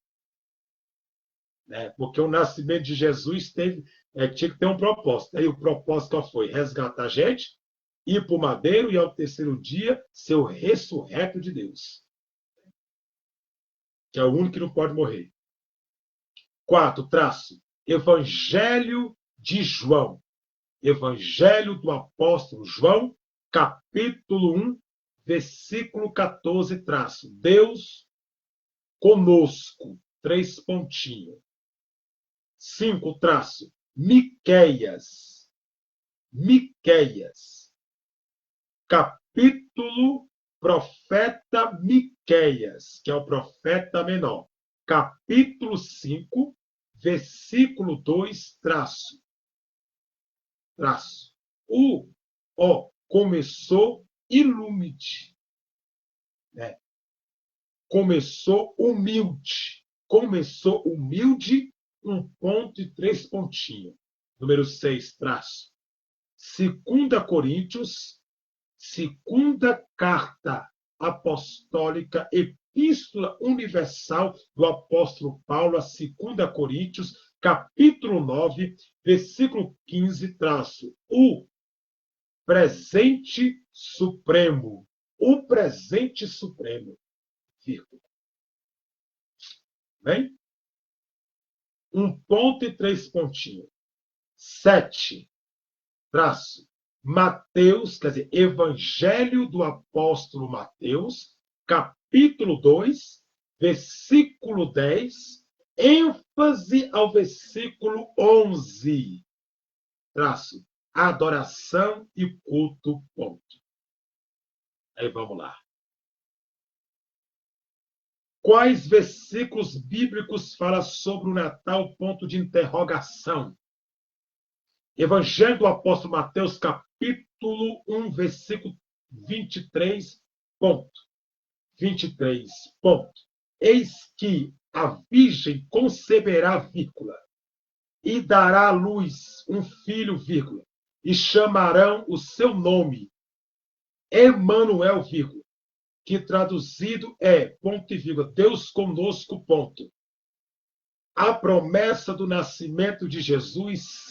Né? Porque o nascimento de Jesus tinha que ter um propósito. Aí o propósito qual foi? Resgatar a gente, ir para o madeiro e ao terceiro dia ser o ressurreto de Deus, que é o único que não pode morrer. 4, traço, Evangelho de João. Evangelho do apóstolo João, capítulo 1, versículo 14, traço. Deus conosco, 3 pontinhos. 5, traço. Miqueias. Miqueias. Capítulo profeta Miqueias, que é o profeta menor. Capítulo 5, versículo 2, traço. Traço. O começou ilumide. Né? Começou humilde. Começou humilde, 1 ponto e 3 pontinhos. Número 6, traço. 2 Coríntios, segunda carta apostólica, epístola universal do apóstolo Paulo a 2 Coríntios, capítulo 9, versículo 15, traço. O presente supremo. O presente supremo. Vírgula. Bem? 1 ponto e 3 pontinhos. 7, traço. Mateus, quer dizer, Evangelho do apóstolo Mateus, capítulo 2, versículo 10, ênfase ao versículo 11. Traço. Adoração e culto, ponto. Aí vamos lá. Quais versículos bíblicos falam sobre o Natal, ponto de interrogação? Evangelho do apóstolo Mateus, capítulo 1, versículo 23, ponto. 23, ponto. Eis que a virgem conceberá, vírgula, e dará à luz um filho, vírgula, e chamarão o seu nome Emanuel, vírgula, que traduzido é, ponto e vírgula, Deus conosco, ponto. A promessa do nascimento de Jesus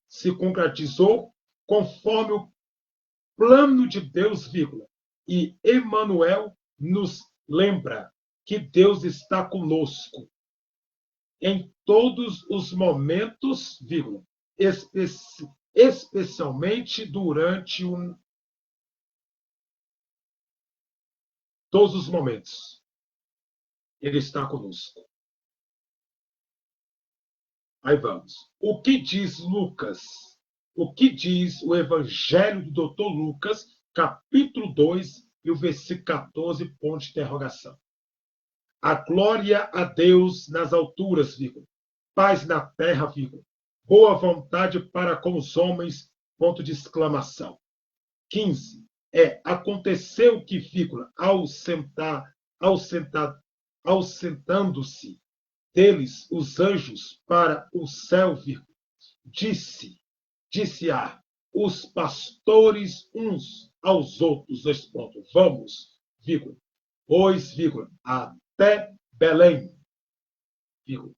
se concretizou conforme o plano de Deus, vírgula, e Emanuel nos lembra que Deus está conosco em todos os momentos, vírgula, especialmente durante todos os momentos. Ele está conosco. Aí vamos. O que diz Lucas? O que diz o Evangelho do Dr. Lucas, capítulo 2, e o versículo 14, ponto de interrogação. A glória a Deus nas alturas, vírgula, paz na terra, vírgula, boa vontade para com os homens, ponto de exclamação. 15. Aconteceu que, vírgula, aussentando-se deles os anjos para o céu, vírgula, disse-a os pastores uns aos outros, 2 pontos, vamos, vírgula, pois, vírgula, até Belém, vírgula,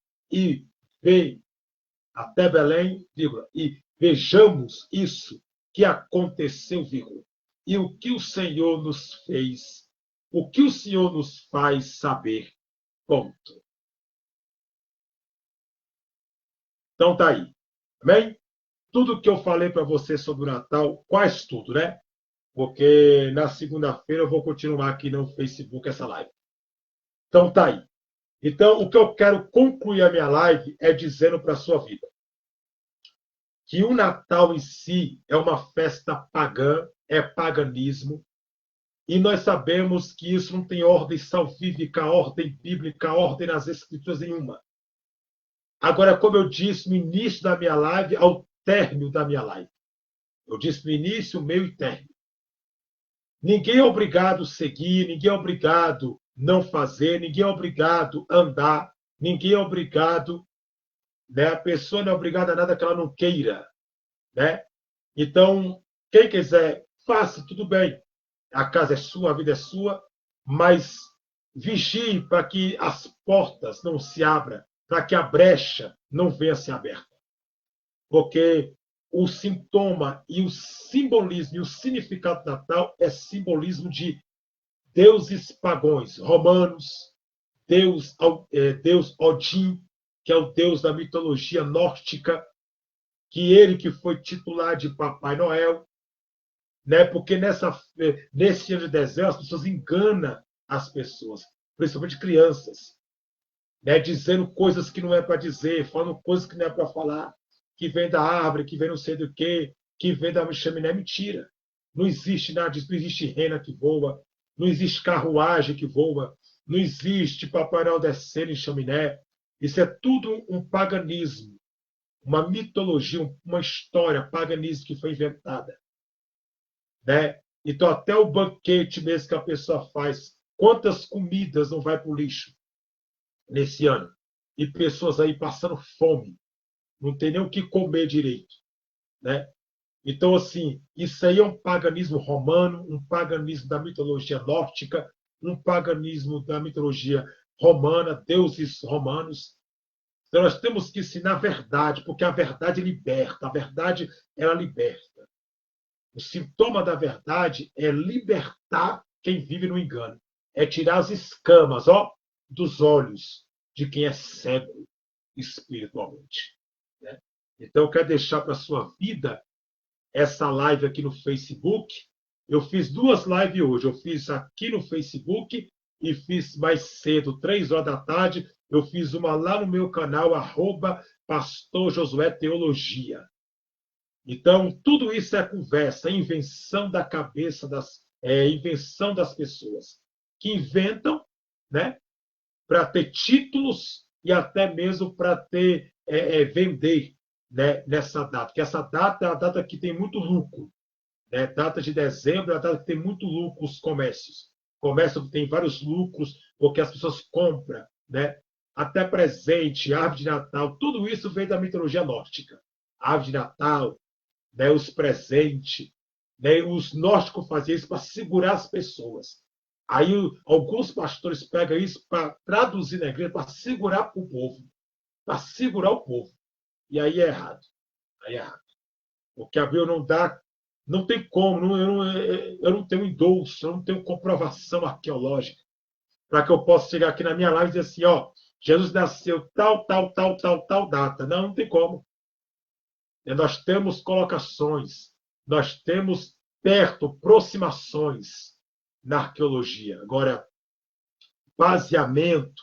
até Belém, vírgula, e vejamos isso que aconteceu, vírgula, e o que o Senhor nos fez, o que o Senhor nos faz saber, ponto. Então tá aí, amém? Tudo que eu falei para você sobre o Natal, quase tudo, né? Porque na segunda-feira eu vou continuar aqui no Facebook essa live. Então tá aí. Então, o que eu quero concluir a minha live é dizendo para a sua vida que o Natal em si é uma festa pagã, é paganismo, e nós sabemos que isso não tem ordem salvífica, ordem bíblica, ordem nas escrituras nenhuma. Agora, como eu disse no início da minha live, ao término da minha live, eu disse no início, meio e término. Ninguém é obrigado a seguir, ninguém é obrigado a não fazer, ninguém é obrigado a andar, ninguém é obrigado, né? A pessoa não é obrigada a nada que ela não queira, né? Então, quem quiser, faça, tudo bem. A casa é sua, a vida é sua, mas vigie para que as portas não se abram para que a brecha não venha a ser aberta. Porque o sintoma e o simbolismo e o significado do Natal é simbolismo de deuses pagãos, romanos, Deus Odin, que é o deus da mitologia nórdica, que foi titular de Papai Noel, né? Porque nesse ano de dezembro as pessoas enganam as pessoas, principalmente crianças, né? Dizendo coisas que não é para dizer, falando coisas que não é para falar, que vem da árvore, que vem não sei do que vem da chaminé. Mentira. Não existe nada disso, não existe rena que voa, não existe carruagem que voa, não existe Papai Noel descendo em chaminé. Isso é tudo um paganismo, uma mitologia, uma história paganismo que foi inventada, né? Então, até o banquete mesmo que a pessoa faz, quantas comidas não vai para o lixo nesse ano? E pessoas aí passando fome, não tem nem o que comer direito, né? Então, assim, isso aí é um paganismo romano, um paganismo da mitologia nórdica, um paganismo da mitologia romana, deuses romanos. Então, nós temos que ensinar a verdade, porque a verdade liberta, a verdade, ela liberta. O sintoma da verdade é libertar quem vive no engano, é tirar as escamas, dos olhos de quem é cego espiritualmente, né? Então, eu quero deixar para a sua vida essa live aqui no Facebook. Eu fiz 2 lives hoje. Eu fiz aqui no Facebook e fiz mais cedo, 3 horas da tarde. Eu fiz uma lá no meu canal, @Pastor Josué Teologia. Então, tudo isso é conversa, é invenção da cabeça, invenção das pessoas que inventam, né, para ter títulos e até mesmo para vender, né, nessa data. Que essa data é a data que tem muito lucro, né? Data de dezembro é a data que tem muito lucro os comércios. O comércio tem vários lucros porque as pessoas compram, né? Até presente, árvore de Natal, tudo isso vem da mitologia nórdica. Árvore de Natal, né, os presentes, né, os nórdicos faziam isso para segurar as pessoas. Aí alguns pastores pegam isso para traduzir na igreja, para segurar o povo, para segurar o povo. E aí é errado. Aí é errado. Porque a Bíblia não dá, não tem como, eu não tenho endolço, eu não tenho comprovação arqueológica para que eu possa chegar aqui na minha live e dizer assim, Jesus nasceu tal data. Não, não tem como. Nós temos colocações, nós temos perto aproximações na arqueologia. Agora, baseamento,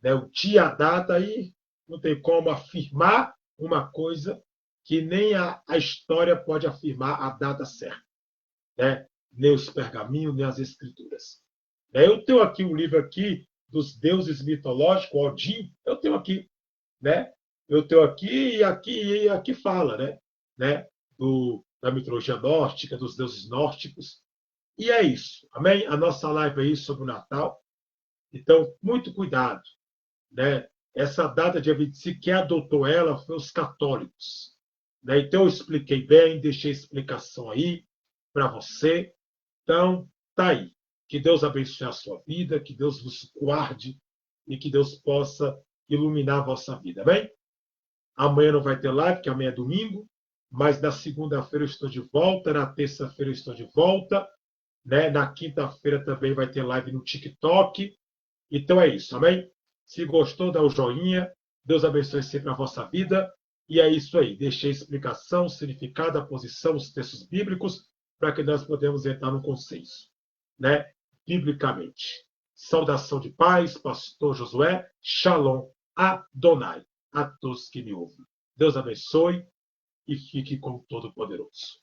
né, o dia, a data, aí não tem como afirmar uma coisa que nem a história pode afirmar a data certa, né? Nem os pergaminhos, nem as escrituras. Eu tenho aqui um livro aqui dos deuses mitológicos, Odin, eu tenho aqui, né? Eu tenho aqui e aqui fala, né? Da mitologia nórdica, dos deuses nórdicos. E é isso, amém? A nossa live aí sobre o Natal. Então, muito cuidado, né? Essa data, dia 25, quem adotou ela foi os católicos, né? Então, eu expliquei bem, deixei a explicação aí para você. Então, tá aí. Que Deus abençoe a sua vida, que Deus vos guarde e que Deus possa iluminar a vossa vida, bem? Amanhã não vai ter live, porque amanhã é domingo, mas na segunda-feira eu estou de volta, na terça-feira eu estou de volta, né? Na quinta-feira também vai ter live no TikTok. Então é isso, amém? Se gostou, dá o joinha. Deus abençoe sempre a vossa vida. E é isso aí. Deixei a explicação, o significado, a posição, os textos bíblicos, para que nós podemos entrar no consenso, né? Biblicamente. Saudação de paz, pastor Josué. Shalom Adonai. A todos que me ouvem. Deus abençoe e fique com o Todo-Poderoso.